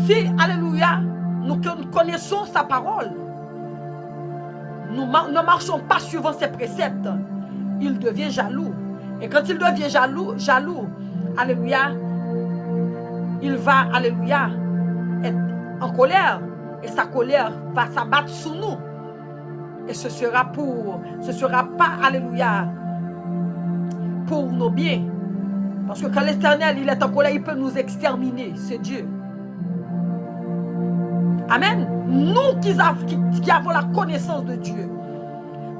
si, alléluia, nous connaissons sa parole, nous ne marchons pas suivant ses préceptes, il devient jaloux. Et quand il devient jaloux, alléluia, il va, alléluia, être en colère. Et sa colère va s'abattre sur nous. Et ce sera pas, alléluia, pour nos biens. Parce que quand l'Éternel, il est en colère, il peut nous exterminer. C'est Dieu. Amen. Nous qui avons la connaissance de Dieu,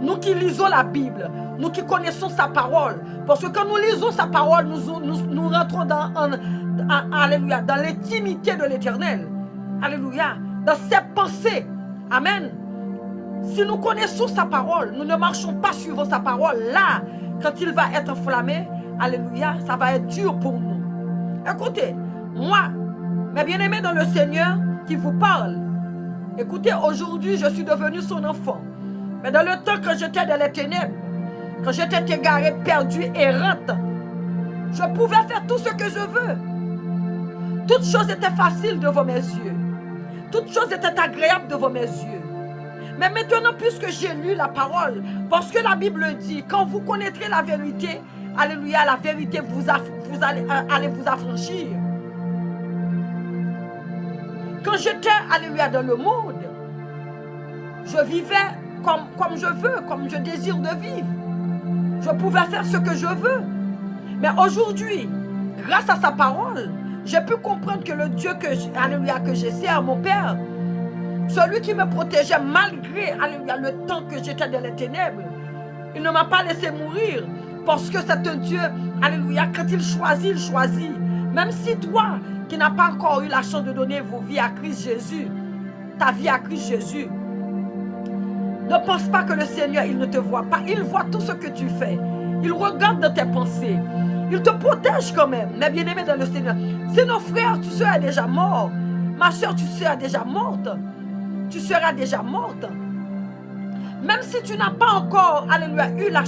nous qui lisons la Bible, nous qui connaissons sa parole, parce que quand nous lisons sa parole, nous rentrons alléluia, dans l'intimité de l'Éternel. Alléluia. Dans ses pensées. Amen. Si nous connaissons sa parole, nous ne marchons pas suivant sa parole. Là, quand il va être enflammé, alléluia, ça va être dur pour nous. Écoutez, moi, mes bien-aimés dans le Seigneur qui vous parle, écoutez, aujourd'hui, je suis devenu son enfant. Mais dans le temps que j'étais dans les ténèbres, quand j'étais égaré, perdu, errante, je pouvais faire tout ce que je veux. Toutes choses étaient faciles devant mes yeux. Toutes choses étaient agréables devant mes yeux. Mais maintenant, puisque j'ai lu la parole, parce que la Bible dit, quand vous connaîtrez la vérité, alléluia, la vérité allez vous affranchir. Quand j'étais, alléluia, dans le monde, je vivais comme je veux, comme je désire de vivre. Je pouvais faire ce que je veux. Mais aujourd'hui, grâce à sa parole, j'ai pu comprendre que le Dieu que je sers, mon Père, celui qui me protégeait malgré, alléluia, le temps que j'étais dans les ténèbres, il ne m'a pas laissé mourir. Parce que c'est un Dieu, alléluia, quand il choisit, il choisit. Même si toi, qui n'as pas encore eu la chance de donner vos vies à Christ Jésus, ta vie à Christ Jésus, ne pense pas que le Seigneur, il ne te voit pas. Il voit tout ce que tu fais. Il regarde dans tes pensées. Il te protège quand même. Mais bien aimé dans le Seigneur, sinon frère, tu seras déjà mort. Ma soeur, tu seras déjà morte. Tu seras déjà morte. Même si tu n'as pas encore, alléluia, eu la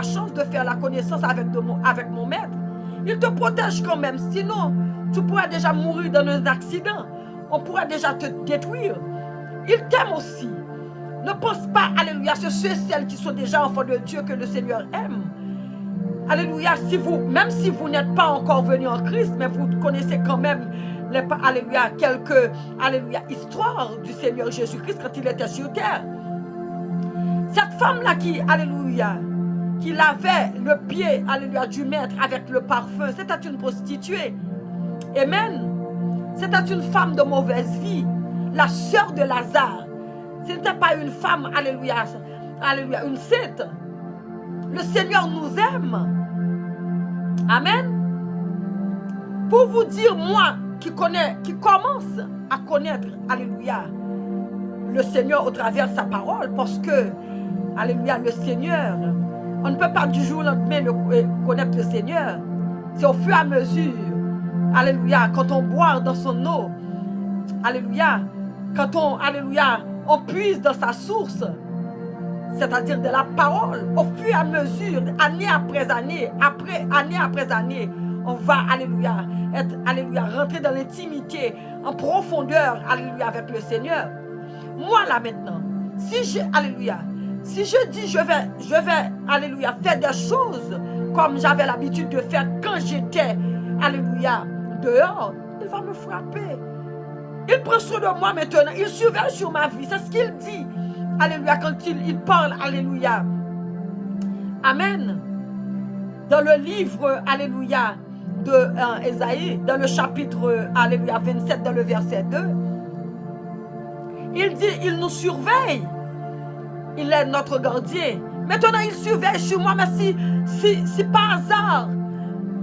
chance de faire la connaissance avec mon maître, il te protège quand même. Sinon, tu pourras déjà mourir dans un accident. On pourra déjà te détruire. Il t'aime aussi. Ne pense pas, alléluia, sur ceux et celles qui sont déjà enfants de Dieu que le Seigneur aime. Alléluia, même si vous n'êtes pas encore venu en Christ, mais vous connaissez quand même, alléluia, quelques, alléluia, histoires du Seigneur Jésus-Christ quand il était sur terre. Cette femme-là qui, alléluia, qui lavait le pied, alléluia, du maître avec le parfum, c'était une prostituée. Amen. C'était une femme de mauvaise vie, la sœur de Lazare. Ce n'était pas une femme, alléluia, alléluia, une sainte. Le Seigneur nous aime. Amen. Pour vous dire, moi, qui commence à connaître, alléluia, le Seigneur au travers de sa parole, parce que, alléluia, le Seigneur, on ne peut pas du jour au lendemain connaître le Seigneur. C'est au fur et à mesure, alléluia, quand on boit dans son eau, alléluia, quand on puise dans sa source, c'est-à-dire de la parole, au fur et à mesure, année après année, on va, alléluia, rentrer dans l'intimité, en profondeur, alléluia, avec le Seigneur. Moi, là, maintenant, si je dis, je vais, alléluia, faire des choses comme j'avais l'habitude de faire quand j'étais, alléluia, dehors, il va me frapper. Il prend soin de moi maintenant, il surveille sur ma vie, c'est ce qu'il dit. Alléluia, quand il parle, alléluia. Amen. Dans le livre, alléluia, de Ésaïe, dans le chapitre, alléluia, 27, dans le verset 2, il dit, il nous surveille. Il est notre gardien. Maintenant, il surveille sur moi, mais si par hasard,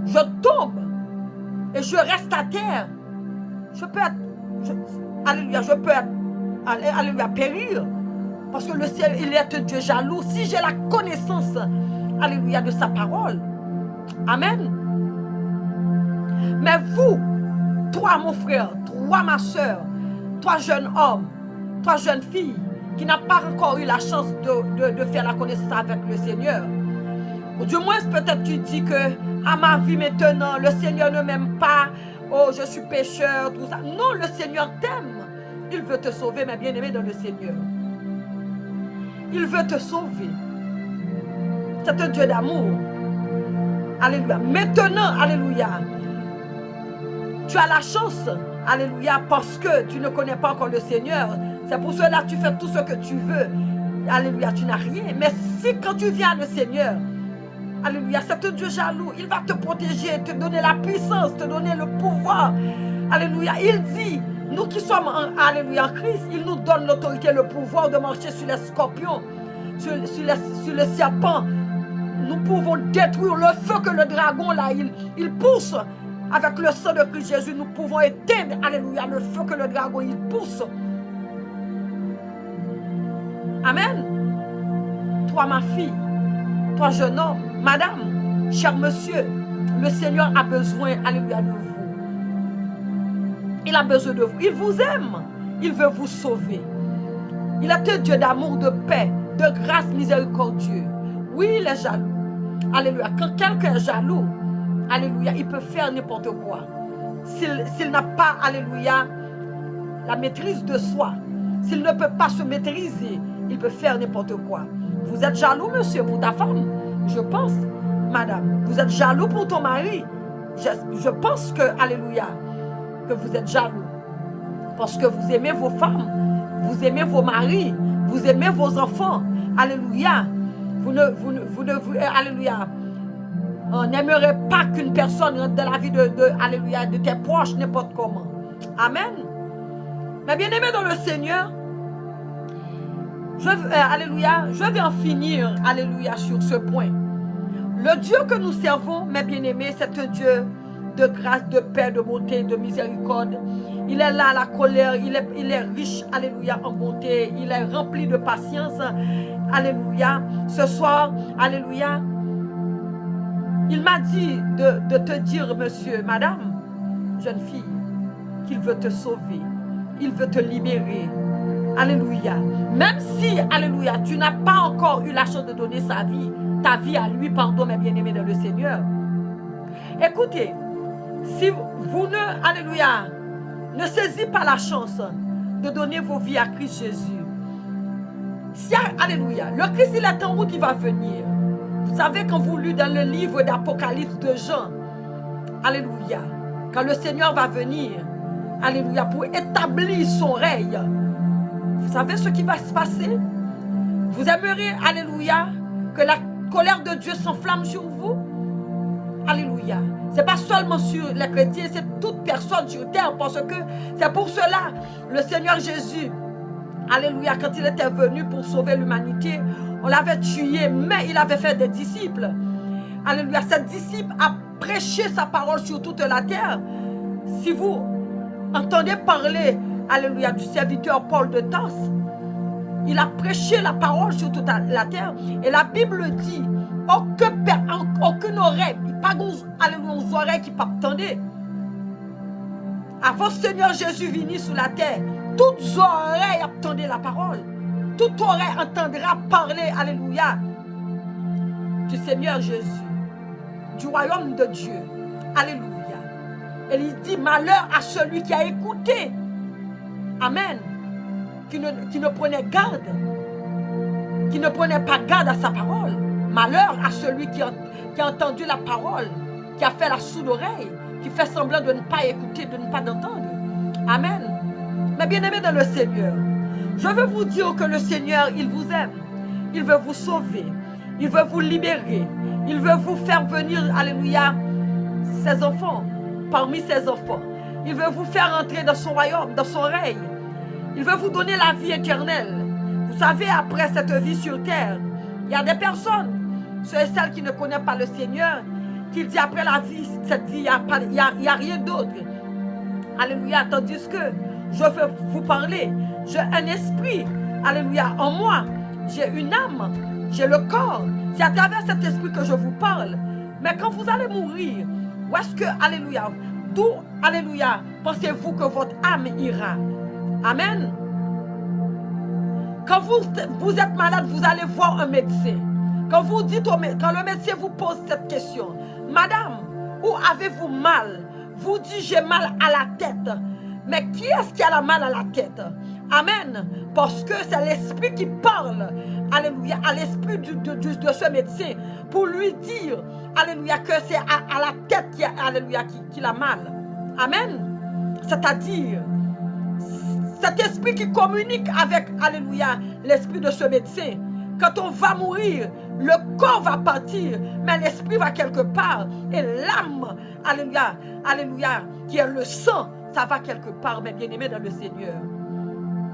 je tombe et je reste à terre, je peux périr. Parce que le ciel, il est un Dieu jaloux. Si j'ai la connaissance, alléluia, de sa parole, Amen. Mais vous, toi mon frère, toi ma soeur, toi jeune homme, toi jeune fille, qui n'a pas encore eu la chance de faire la connaissance avec le Seigneur, ou du moins peut-être tu dis que à ma vie maintenant, le Seigneur ne m'aime pas, oh je suis pécheur, tout ça. Non, le Seigneur t'aime. Il veut te sauver, mes bien-aimés dans le Seigneur. Il veut te sauver. C'est un Dieu d'amour. Alléluia. Maintenant, alléluia, tu as la chance, alléluia, parce que tu ne connais pas encore le Seigneur. C'est pour cela que tu fais tout ce que tu veux. Alléluia, tu n'as rien. Mais si quand tu viens le Seigneur, alléluia, c'est un Dieu jaloux. Il va te protéger, te donner la puissance, te donner le pouvoir. Alléluia. Il dit, nous qui sommes alléluia, en Christ, il nous donne l'autorité, le pouvoir de marcher sur les scorpions, sur les serpents. Nous pouvons détruire le feu que le dragon, là, il pousse. Avec le sang de Christ Jésus, nous pouvons éteindre, alléluia, le feu que le dragon, il pousse. Amen. Toi, ma fille, toi, jeune homme, madame, cher monsieur, le Seigneur a besoin, alléluia, de vous. Il a besoin de vous. Il vous aime. Il veut vous sauver. Il est un Dieu d'amour, de paix, de grâce miséricordieux. Oui, il est jaloux. Alléluia. Quand quelqu'un est jaloux, alléluia, il peut faire n'importe quoi. S'il n'a pas, alléluia, la maîtrise de soi, s'il ne peut pas se maîtriser, il peut faire n'importe quoi. Vous êtes jaloux, monsieur, pour ta femme? Je pense, madame. Vous êtes jaloux pour ton mari? Je pense que, alléluia, que vous êtes jaloux. Parce que vous aimez vos femmes, vous aimez vos maris, vous aimez vos enfants. Alléluia. Alléluia. On n'aimerait pas qu'une personne rentre dans la vie alléluia, de tes proches n'importe comment. Amen. Mais bien aimé dans le Seigneur, alléluia, je vais en finir, alléluia, sur ce point. Le Dieu que nous servons, mes bien-aimés, c'est un Dieu de grâce, de paix, de bonté, de miséricorde. Il est là à la colère, il est riche, alléluia, en bonté. Il est rempli de patience, alléluia. Ce soir, alléluia, il m'a dit de te dire, monsieur, madame, jeune fille, qu'il veut te sauver. Il veut te libérer. Alléluia. Même si, alléluia, tu n'as pas encore eu la chance de donner ta vie à lui, pardon, mes bien-aimés dans le Seigneur. Écoutez, si vous ne, alléluia, ne saisissez pas la chance de donner vos vies à Christ Jésus, si, alléluia, le Christ, il est en route, il va venir. Vous savez, quand vous lisez dans le livre d'Apocalypse de Jean, alléluia, quand le Seigneur va venir, alléluia, pour établir son règne, vous savez ce qui va se passer? Vous aimeriez, alléluia, que la colère de Dieu s'enflamme sur vous? Alléluia. Ce n'est pas seulement sur les chrétiens, c'est toute personne sur terre, parce que c'est pour cela, le Seigneur Jésus, alléluia, quand il était venu pour sauver l'humanité, on l'avait tué, mais il avait fait des disciples. Alléluia, ces disciples a prêché sa parole sur toute la terre. Si vous entendez parler, alléluia, du serviteur Paul de Tarse, il a prêché la parole sur toute la terre. Et la Bible dit, aucune oreille, pas alléluia, aux oreilles qui n'entendaient. Avant Seigneur Jésus venir sur la terre, toutes oreilles entendaient la parole. Toute oreille entendra parler, alléluia, du Seigneur Jésus, du royaume de Dieu. Alléluia. Et il dit, malheur à celui qui a écouté. Amen. Qui ne prenait garde. Qui ne prenait pas garde à sa parole. Malheur à celui qui a entendu la parole, qui a fait la sourde oreille, qui fait semblant de ne pas écouter, de ne pas entendre. Amen. Mais bien aimés dans le Seigneur, je veux vous dire que le Seigneur, il vous aime. Il veut vous sauver. Il veut vous libérer. Il veut vous faire venir, alléluia, ses enfants, parmi ses enfants. Il veut vous faire entrer dans son royaume, dans son règne. Il veut vous donner la vie éternelle. Vous savez, après cette vie sur terre, il y a des personnes, ceux et celles qui ne connaissent pas le Seigneur, qui disent après la vie, cette vie, il n'y a rien d'autre. Alléluia, tandis que je veux vous parler. J'ai un esprit, alléluia, en moi. J'ai une âme, j'ai le corps. C'est à travers cet esprit que je vous parle. Mais quand vous allez mourir, où est-ce que, alléluia, d'où, alléluia, pensez-vous que votre âme ira? Amen. Quand vous êtes malade, vous allez voir un médecin. Quand le médecin vous pose cette question, madame, où avez-vous mal? Vous dites, j'ai mal à la tête. Mais qui est-ce qui a la mal à la tête? Amen. Parce que c'est l'esprit qui parle, alléluia, à l'esprit de ce médecin pour lui dire, alléluia, que c'est à la tête qu'il a mal. Amen. C'est-à-dire, cet esprit qui communique avec, alléluia, l'esprit de ce médecin. Quand on va mourir, le corps va partir, mais l'esprit va quelque part. Et l'âme, alléluia, alléluia, qui est le sang, ça va quelque part, mes bien-aimés dans le Seigneur.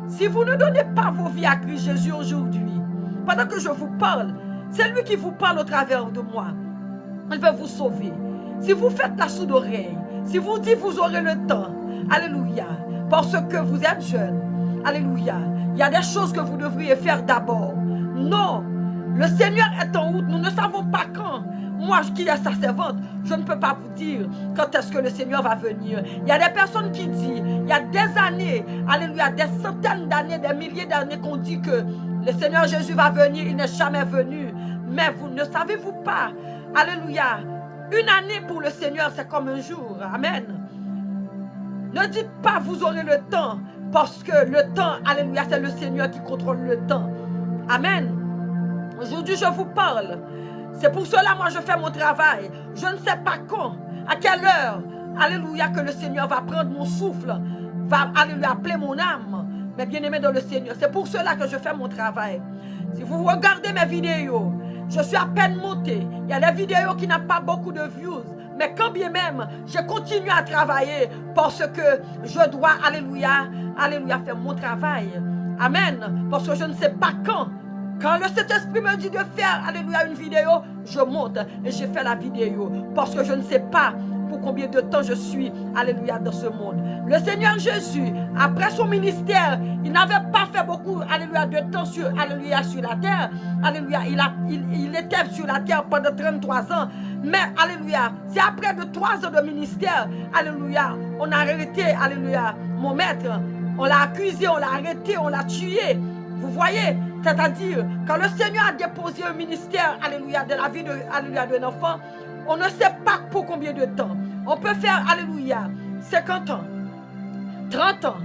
Si vous ne donnez pas vos vies à Christ Jésus aujourd'hui, pendant que je vous parle, c'est lui qui vous parle au travers de moi. Il va vous sauver. Si vous faites la sourde oreille, si vous dites vous aurez le temps, alléluia, parce que vous êtes jeune, alléluia, il y a des choses que vous devriez faire d'abord. Non, le Seigneur est en route, nous ne savons pas quand. Moi qui est sa servante, je ne peux pas vous dire quand est-ce que le Seigneur va venir. Il y a des personnes qui disent, il y a des années, alléluia, des centaines d'années, des milliers d'années qu'on dit que le Seigneur Jésus va venir, il n'est jamais venu. Mais vous ne savez-vous pas, alléluia, une année pour le Seigneur c'est comme un jour, amen. Ne dites pas vous aurez le temps, parce que le temps, alléluia, c'est le Seigneur qui contrôle le temps. Amen. Aujourd'hui, je vous parle. C'est pour cela, moi, je fais mon travail. Je ne sais pas quand, à quelle heure, alléluia, que le Seigneur va prendre mon souffle, va, alléluia, appeler mon âme. Mais bien aimé dans le Seigneur, c'est pour cela que je fais mon travail. Si vous regardez mes vidéos, je suis à peine monté. Il y a des vidéos qui n'ont pas beaucoup de views. Mais quand bien même, je continue à travailler parce que je dois, alléluia, alléluia, faire mon travail. Amen. Parce que je ne sais pas quand. Quand le Saint-Esprit me dit de faire, alléluia, une vidéo, je monte et je fais la vidéo. Parce que je ne sais pas pour combien de temps je suis, alléluia, dans ce monde. Le Seigneur Jésus, après son ministère, il n'avait pas fait beaucoup, alléluia, de temps sur, alléluia, sur la terre. Alléluia, il était sur la terre pendant 33 ans. Mais, alléluia, c'est après de 3 ans de ministère, alléluia, on a arrêté, alléluia, mon maître. On l'a accusé, on l'a arrêté, on l'a tué. Vous voyez, c'est-à-dire, quand le Seigneur a déposé un ministère, alléluia, de la vie d'un enfant, on ne sait pas pour combien de temps. On peut faire, alléluia, 50 ans, 30 ans,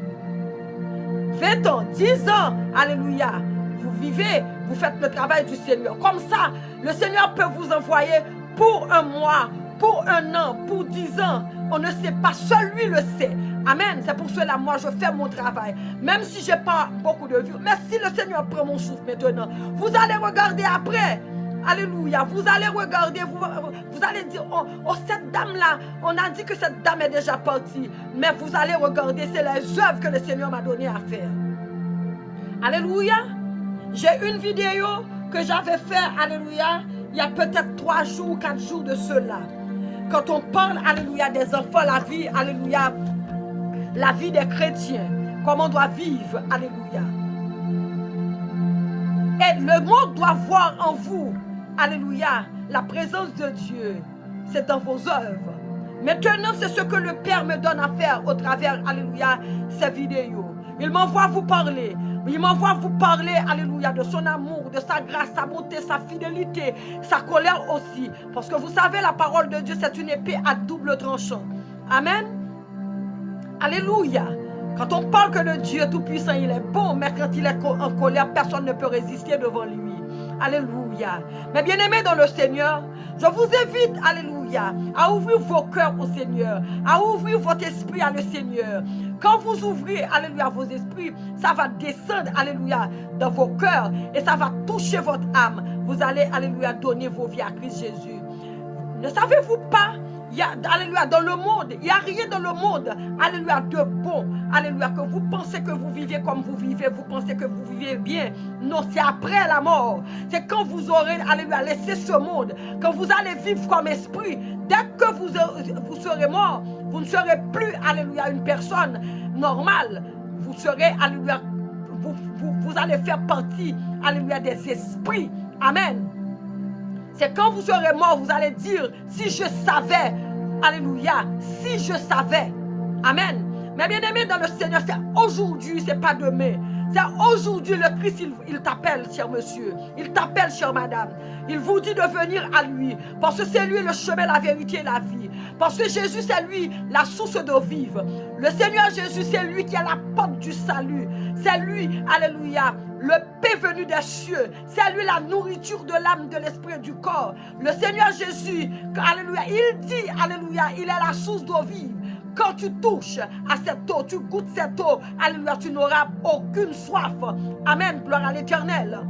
20 ans, 10 ans, alléluia. Vous vivez, vous faites le travail du Seigneur. Comme ça, le Seigneur peut vous envoyer pour un mois, pour un an, pour 10 ans. On ne sait pas, seul lui le sait. Amen. C'est pour cela, moi, je fais mon travail. Même si je n'ai pas beaucoup de vues. Mais si le Seigneur prend mon souffle maintenant, vous allez regarder après. Alléluia. Vous allez regarder, vous allez dire, oh, cette dame-là, on a dit que cette dame est déjà partie. Mais vous allez regarder, c'est les œuvres que le Seigneur m'a donné à faire. Alléluia. J'ai une vidéo que j'avais fait, alléluia, il y a peut-être 3 jours, 4 jours de cela. Quand on parle, alléluia, des enfants, la vie, alléluia, la vie des chrétiens, comment on doit vivre, alléluia. Et le monde doit voir en vous, alléluia, la présence de Dieu. C'est dans vos œuvres. Maintenant, c'est ce que le Père me donne à faire au travers, alléluia, ces vidéos. Il m'envoie vous parler. Il m'envoie vous parler, alléluia, de son amour, de sa grâce, sa bonté, sa fidélité, sa colère aussi. Parce que vous savez, la parole de Dieu, c'est une épée à double tranchant. Amen. Alléluia. Quand on parle que le Dieu Tout-Puissant, il est bon, mais quand il est en colère, personne ne peut résister devant lui. Alléluia. Mais bien aimés dans le Seigneur, je vous invite, alléluia, à ouvrir vos cœurs au Seigneur, à ouvrir votre esprit à le Seigneur. Quand vous ouvrez, alléluia, vos esprits, ça va descendre, alléluia, dans vos cœurs et ça va toucher votre âme. Vous allez, alléluia, donner vos vies à Christ Jésus. Ne savez-vous pas, alléluia, dans le monde, il n'y a rien dans le monde, alléluia, de bon, alléluia, que vous pensez que vous vivez comme vous vivez, vous pensez que vous vivez bien. Non, c'est après la mort. C'est quand vous aurez, alléluia, laissé ce monde, quand vous allez vivre comme esprit. Dès que vous serez mort, vous ne serez plus, alléluia, une personne normale. Vous serez, alléluia, vous allez faire partie, alléluia, des esprits. Amen. C'est quand vous serez mort, vous allez dire, si je savais, alléluia, si je savais. Amen. Mais bien aimé dans le Seigneur, c'est aujourd'hui, c'est pas demain. C'est aujourd'hui le Christ, il t'appelle, cher monsieur. Il t'appelle, chère madame. Il vous dit de venir à lui. Parce que c'est lui le chemin, la vérité et la vie. Parce que Jésus, c'est lui la source d'eau vive. Le Seigneur Jésus, c'est lui qui est la porte du salut. C'est lui, alléluia, le paix venu des cieux. C'est lui la nourriture de l'âme, de l'esprit et du corps. Le Seigneur Jésus, alléluia, il dit, alléluia, il est la source d'eau vive. Quand tu touches à cette eau, tu goûtes cette eau, alléluia, tu n'auras aucune soif. Amen, gloire à l'Éternel.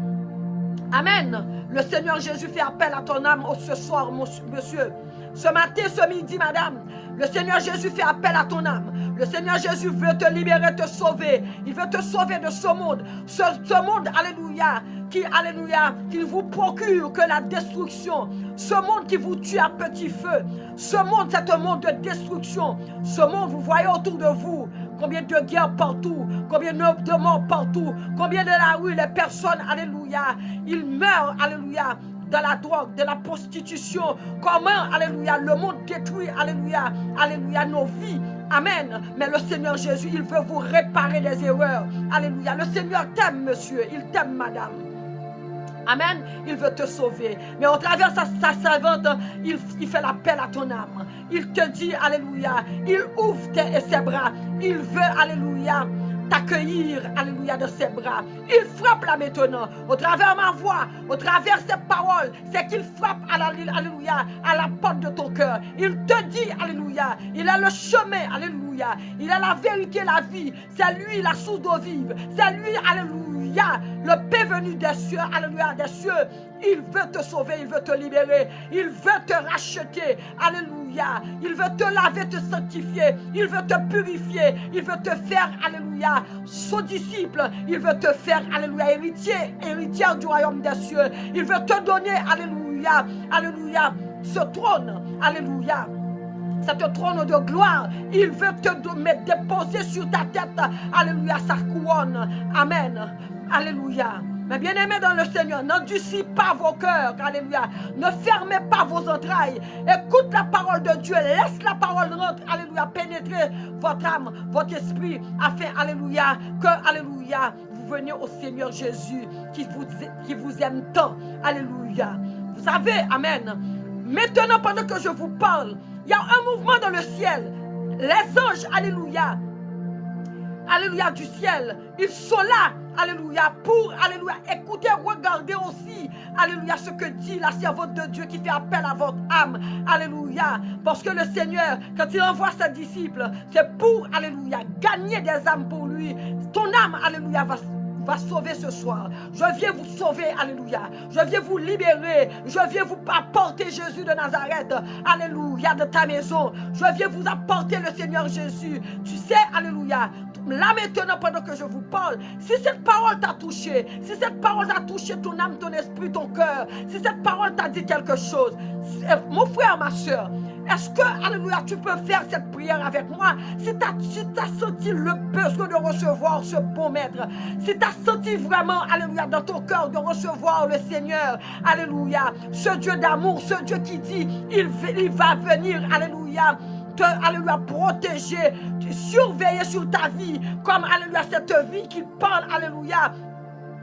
Amen. Le Seigneur Jésus fait appel à ton âme ce soir, monsieur. Ce matin, ce midi, madame, le Seigneur Jésus fait appel à ton âme. Le Seigneur Jésus veut te libérer, te sauver. Il veut te sauver de ce monde. Ce monde, alléluia, qui vous procure que la destruction. Ce monde qui vous tue à petit feu. Ce monde, c'est un monde de destruction. Ce monde, vous voyez autour de vous combien de guerres partout, combien de morts partout, combien de la rue, les personnes, alléluia, ils meurent, alléluia, dans la drogue, de la prostitution. Comment, alléluia, le monde détruit, alléluia, alléluia, nos vies. Amen. Mais le Seigneur Jésus, il veut vous réparer des erreurs. Alléluia. Le Seigneur t'aime, monsieur. Il t'aime, madame. Amen. Il veut te sauver. Mais au travers de sa servante, il fait l'appel à ton âme. Il te dit, alléluia, il ouvre ses bras. Il veut, alléluia, t'accueillir, alléluia, de ses bras. Il frappe là maintenant, au travers de ma voix, au travers de ses paroles, c'est qu'il frappe, alléluia, à la porte de ton cœur. Il te dit, alléluia, il a le chemin, alléluia, il a la vérité, la vie. C'est lui la source d'eau vive. C'est lui, alléluia, le paix venu des cieux, alléluia, des cieux. Il veut te sauver, il veut te libérer, il veut te racheter, alléluia. Il veut te laver, te sanctifier, il veut te purifier, il veut te faire, alléluia, son disciple, il veut te faire, alléluia, héritière du royaume des cieux. Il veut te donner, alléluia, alléluia, ce trône, alléluia. Cette trône de gloire, il veut te déposer sur ta tête, alléluia, sa couronne, amen, alléluia. Mais bien aimés dans le Seigneur, n'endurcis pas vos cœurs, alléluia, ne fermez pas vos entrailles, écoute la parole de Dieu, laisse la parole rentrer, alléluia, pénétrer votre âme, votre esprit, afin, alléluia, que, alléluia, vous venez au Seigneur Jésus, qui vous aime tant, alléluia. Vous savez, amen, maintenant pendant que je vous parle, il y a un mouvement dans le ciel, les anges, alléluia, alléluia, du ciel, ils sont là, alléluia, pour, alléluia, écouter, regarder aussi, alléluia, ce que dit la servante de Dieu qui fait appel à votre âme, alléluia, parce que le Seigneur, quand il envoie ses disciples, c'est pour, alléluia, gagner des âmes pour lui. Ton âme, alléluia, va sauver ce soir. Je viens vous sauver, alléluia. Je viens vous libérer. Je viens vous apporter Jésus de Nazareth, alléluia, de ta maison. Je viens vous apporter le Seigneur Jésus. Tu sais, alléluia, là maintenant pendant que je vous parle, si cette parole t'a touché, si cette parole t'a touché ton âme, ton esprit, ton cœur, si cette parole t'a dit quelque chose, mon frère, ma soeur, est-ce que, alléluia, tu peux faire cette prière avec moi? Si tu as senti le besoin de recevoir ce bon maître, si tu as senti vraiment, alléluia, dans ton cœur de recevoir le Seigneur, alléluia, ce Dieu d'amour, ce Dieu qui dit, il va venir, alléluia, alléluia, protéger, surveiller sur ta vie, comme, alléluia, cette vie qui parle, alléluia,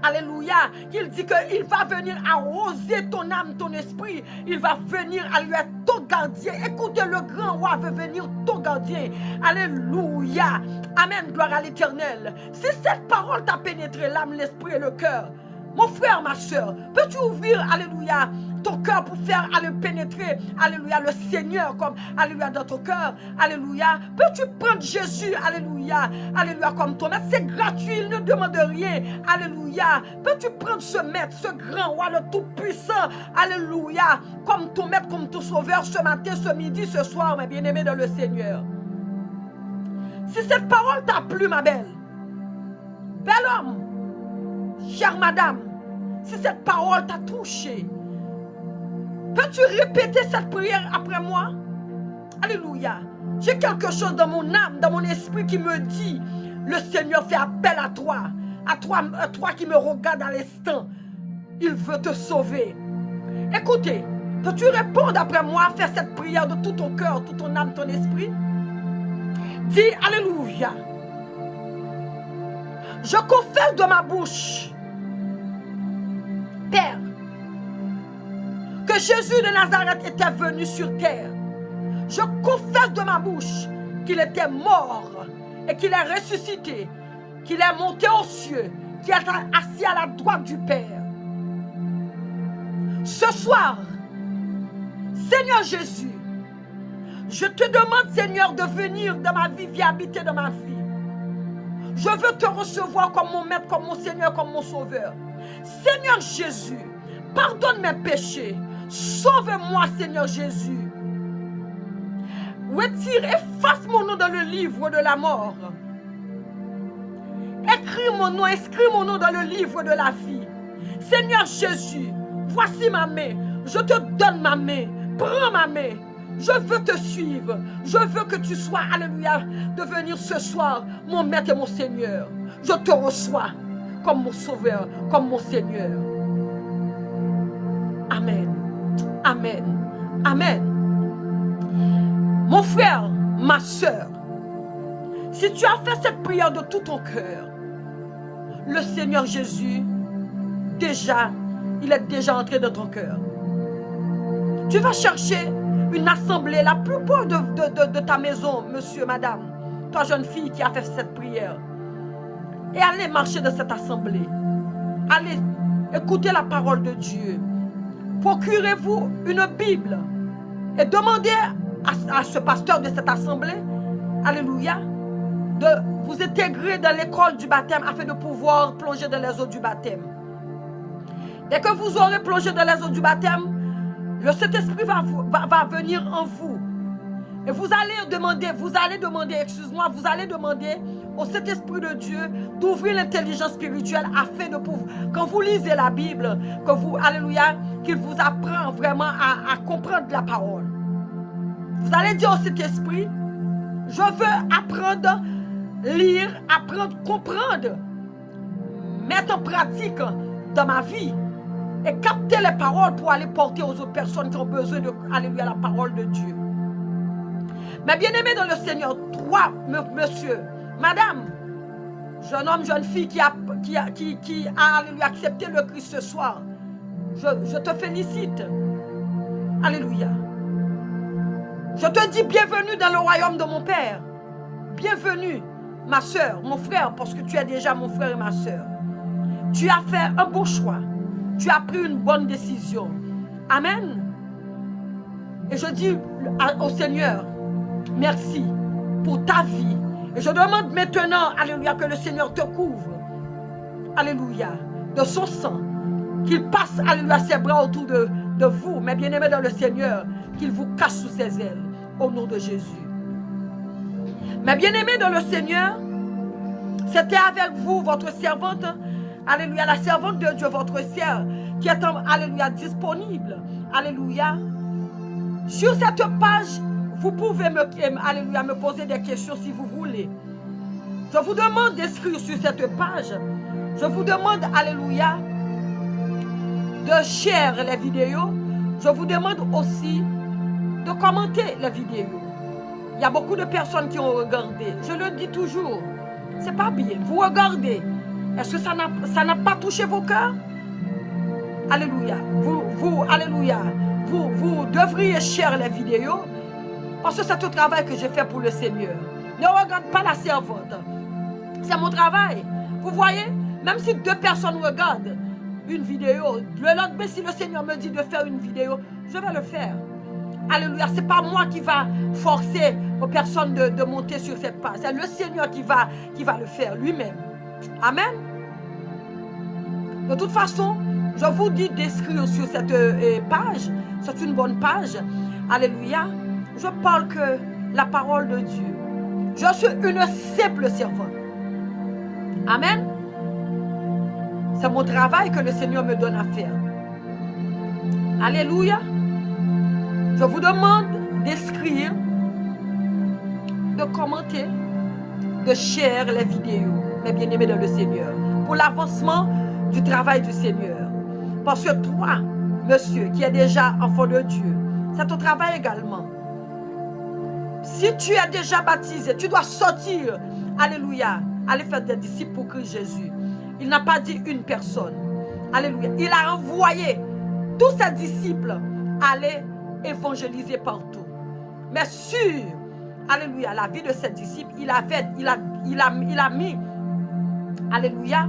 alléluia, qu'il dit qu'il va venir arroser ton âme, ton esprit, il va venir, alléluia, ton gardien. Écoutez, le grand roi veut venir ton gardien, alléluia, amen, gloire à l'Éternel. Si cette parole t'a pénétré l'âme, l'esprit et le cœur, mon frère, ma soeur, peux-tu ouvrir, alléluia, ton cœur pour faire, pénétrer, alléluia, le Seigneur comme, alléluia, dans ton cœur, alléluia. Peux-tu prendre Jésus, alléluia, alléluia, comme ton maître? C'est gratuit, il ne demande rien, alléluia. Peux-tu prendre ce maître, ce grand roi, le tout-puissant, alléluia, comme ton maître, comme ton sauveur, ce matin, ce midi, ce soir, mes bien-aimés dans le Seigneur. Si cette parole t'a plu, ma belle homme, chère madame, si cette parole t'a touché, peux-tu répéter cette prière après moi? Alléluia. J'ai quelque chose dans mon âme, dans mon esprit qui me dit, le Seigneur fait appel à toi qui me regarde à l'instant. Il veut te sauver. Écoutez, Que tu répondes après moi, fais cette prière de tout ton cœur, toute ton âme, ton esprit. Dis Alléluia. Je confesse de ma bouche, Père, que Jésus de Nazareth était venu sur terre. Je confesse de ma bouche qu'il était mort et qu'il est ressuscité, qu'il est monté aux cieux, qu'il est assis à la droite du Père. Ce soir, Seigneur Jésus, je te demande, Seigneur, de venir dans ma vie, viens habiter dans ma vie. Je veux te recevoir comme mon maître, comme mon Seigneur, comme mon sauveur. Seigneur Jésus, pardonne mes péchés. Sauve-moi, Seigneur Jésus. Retire, efface mon nom dans le livre de la mort. Écris mon nom, inscris mon nom dans le livre de la vie. Seigneur Jésus, voici ma main. Je te donne ma main. Prends ma main. Je veux te suivre. Je veux que tu sois, alléluia, de venir ce soir, mon maître et mon Seigneur. Je te reçois comme mon sauveur, comme mon Seigneur. Amen. Amen. Amen. Mon frère, ma soeur, si tu as fait cette prière de tout ton cœur, le Seigneur Jésus, il est déjà entré dans ton cœur. Tu vas chercher une assemblée la plus proche de ta maison, monsieur, madame, toi jeune fille qui a fait cette prière. Et allez marcher dans cette assemblée. Allez écouter la parole de Dieu. Procurez-vous une Bible et demandez à ce pasteur de cette assemblée, alléluia, de vous intégrer dans l'école du baptême afin de pouvoir plonger dans les eaux du baptême. Dès que vous aurez plongé dans les eaux du baptême, le Saint-Esprit va venir en vous. Et vous allez demander, au Saint-Esprit de Dieu d'ouvrir l'intelligence spirituelle afin de pouvoir, quand vous lisez la Bible, que vous, alléluia, qu'il vous apprend vraiment à comprendre la parole. Vous allez dire au Saint-Esprit, je veux apprendre, lire, apprendre, comprendre, mettre en pratique dans ma vie et capter les paroles pour aller porter aux autres personnes qui ont besoin de, alléluia, la parole de Dieu. Mais bien aimé dans le Seigneur, toi, monsieur, madame, jeune homme, jeune fille qui a alléluia, accepté le Christ ce soir, je te félicite. Alléluia. Je te dis bienvenue dans le royaume de mon Père. Bienvenue, ma soeur, mon frère, parce que tu es déjà mon frère et ma soeur. Tu as fait un bon choix. Tu as pris une bonne décision. Amen. Et je dis au Seigneur, merci pour ta vie. Et je demande maintenant, alléluia, que le Seigneur te couvre. Alléluia. De son sang. Qu'il passe, alléluia, ses bras autour de vous, mes bien-aimés dans le Seigneur. Qu'il vous cache sous ses ailes. Au nom de Jésus. Mes bien-aimés dans le Seigneur, c'était avec vous, votre servante, alléluia, la servante de Dieu, votre sœur, qui est, alléluia, disponible. Alléluia. Sur cette page, vous pouvez alléluia, me poser des questions si vous voulez. Je vous demande d'inscrire sur cette page. Je vous demande, alléluia, de share les vidéos. Je vous demande aussi de commenter les vidéos. Il y a beaucoup de personnes qui ont regardé. Je le dis toujours, c'est pas bien. Vous regardez. Est-ce que ça n'a pas touché vos cœurs? Alléluia. Alléluia. Vous devriez share les vidéos parce que c'est un travail que je fais pour le Seigneur. Ne regarde pas la servante. C'est mon travail. Vous voyez, même si 2 personnes regardent une vidéo, le lendemain, si le Seigneur me dit de faire une vidéo, je vais le faire. Alléluia. Ce n'est pas moi qui va forcer aux personnes de monter sur cette page. C'est le Seigneur qui va le faire lui-même. Amen. De toute façon, je vous dis d'inscrire sur cette page. C'est une bonne page. Alléluia. Je parle que la parole de Dieu. Je suis une simple servante. Amen. C'est mon travail que le Seigneur me donne à faire. Alléluia. Je vous demande d'inscrire, de commenter, de share les vidéos, mes bien-aimés dans le Seigneur, pour l'avancement du travail du Seigneur. Parce que toi, monsieur, qui est déjà enfant de Dieu, c'est ton travail également. Si tu es déjà baptisé, tu dois sortir. Alléluia. Aller faire des disciples pour Christ Jésus. Il n'a pas dit une personne. Alléluia. Il a envoyé tous ses disciples aller évangéliser partout. Mais sur, alléluia, la vie de ses disciples, il a mis, alléluia,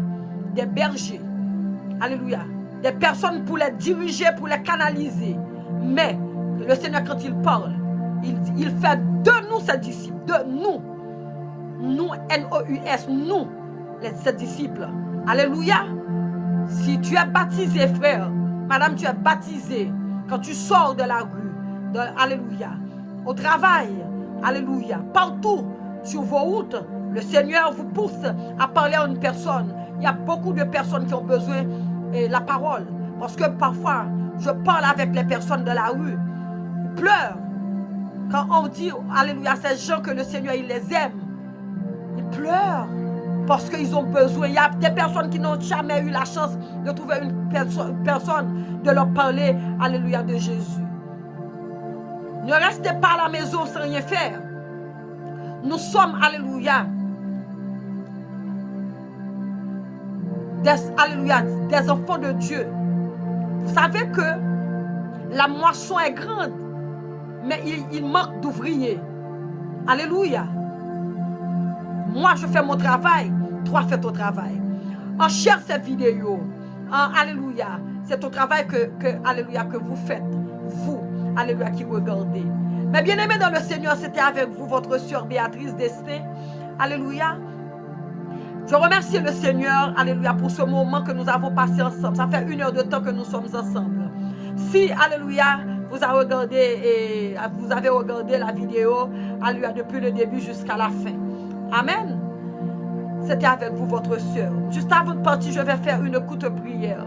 des bergers. Alléluia. Des personnes pour les diriger, pour les canaliser. Mais le Seigneur, quand il parle, il fait de nous ses disciples, de nous. Nous, N-O-U-S, nous, ses disciples. Alléluia. Si tu es baptisé, frère, madame, tu es baptisé. Quand tu sors de la rue, alléluia, au travail, alléluia, partout, sur vos routes, le Seigneur vous pousse à parler à une personne. Il y a beaucoup de personnes qui ont besoin de la parole. Parce que parfois, je parle avec les personnes de la rue. Ils pleurent. Quand on dit, alléluia, ces gens que le Seigneur, il les aime. Ils pleurent parce qu'ils ont besoin. Il y a des personnes qui n'ont jamais eu la chance de trouver une personne de leur parler, alléluia, de Jésus. Ne restez pas à la maison sans rien faire. Nous sommes, alléluia, des enfants de Dieu. Vous savez que la moisson est grande, mais il manque d'ouvriers. Alléluia. Moi, je fais mon travail, toi, fais ton travail. On cherche cette vidéo. Alléluia. C'est ton travail alléluia, que vous faites. Vous, alléluia, qui regardez. Mais bien aimé dans le Seigneur, c'était avec vous, votre sœur Béatrice Destin. Alléluia. Je remercie le Seigneur, alléluia, pour ce moment que nous avons passé ensemble. Ça fait 1 heure de temps que nous sommes ensemble. Si, alléluia, vous avez regardé la vidéo, alléluia, depuis le début jusqu'à la fin. Amen. C'était avec vous, votre sœur. Juste avant de partir, je vais faire une courte prière.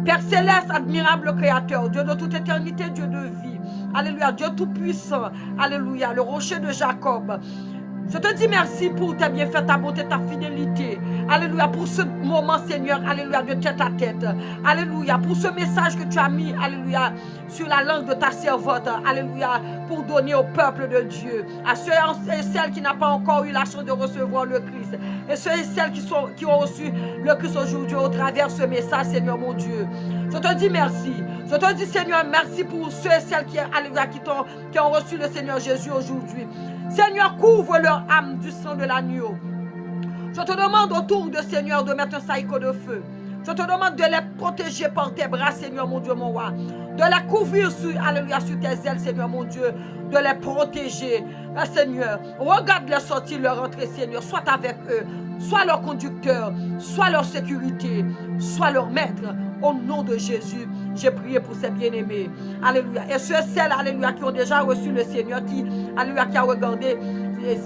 Père céleste, admirable Créateur, Dieu de toute éternité, Dieu de vie. Alléluia, Dieu tout-puissant. Alléluia, le rocher de Jacob. Je te dis merci pour tes bienfaits, ta bonté, ta fidélité. Alléluia, pour ce moment, Seigneur, alléluia, de tête à tête. Alléluia, pour ce message que tu as mis, alléluia, sur la langue de ta servante. Alléluia, pour donner au peuple de Dieu. À ceux et celles qui n'ont pas encore eu la chance de recevoir le Christ. Et ceux et celles qui ont reçu le Christ aujourd'hui au travers de ce message, Seigneur mon Dieu. Je te dis merci. Je te dis, Seigneur, merci pour ceux et celles qui ont reçu le Seigneur Jésus aujourd'hui. Seigneur, couvre leur âme du sang de l'agneau. Je te demande autour de Seigneur de mettre un saïko de feu. Je te demande de les protéger par tes bras, Seigneur mon Dieu, mon roi. De les couvrir alléluia, sur tes ailes, Seigneur mon Dieu. De les protéger, Seigneur. Regarde les sorties, leur entrée, Seigneur. Sois avec eux. Sois leur conducteur. Sois leur sécurité. Sois leur maître. Au nom de Jésus, j'ai prié pour ces bien-aimés. Alléluia. Et ceux et celles, alléluia, qui ont déjà reçu le Seigneur, alléluia, qui a regardé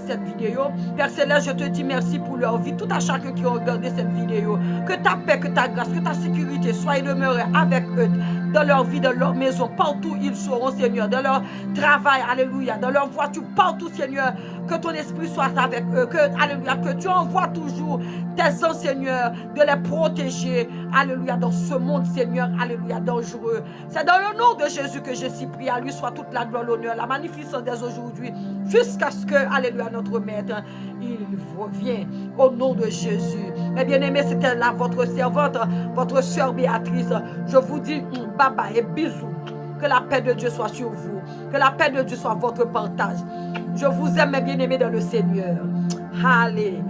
cette vidéo. Père Céleste, je te dis merci pour leur vie. Tout à chacun qui a regardé cette vidéo. Que ta paix, que ta grâce, que ta sécurité soit demeurée avec eux dans leur vie, dans leur maison, partout ils seront, Seigneur, dans leur travail, alléluia, dans leur voiture, partout, Seigneur, que ton esprit soit avec eux, alléluia, que tu envoies toujours tes anges, Seigneur, de les protéger, alléluia, dans ce monde, Seigneur, alléluia, dangereux. C'est dans le nom de Jésus que je suis prié. À lui soit toute la gloire, l'honneur, la magnificence dès aujourd'hui, jusqu'à ce que, alléluia, notre Maître, il revient au nom de Jésus. Mes bien-aimés, c'était là votre servante, votre sœur Béatrice. Je vous dis baba et bisous. Que la paix de Dieu soit sur vous. Que la paix de Dieu soit votre partage. Je vous aime, mes bien-aimés, dans le Seigneur. Allez.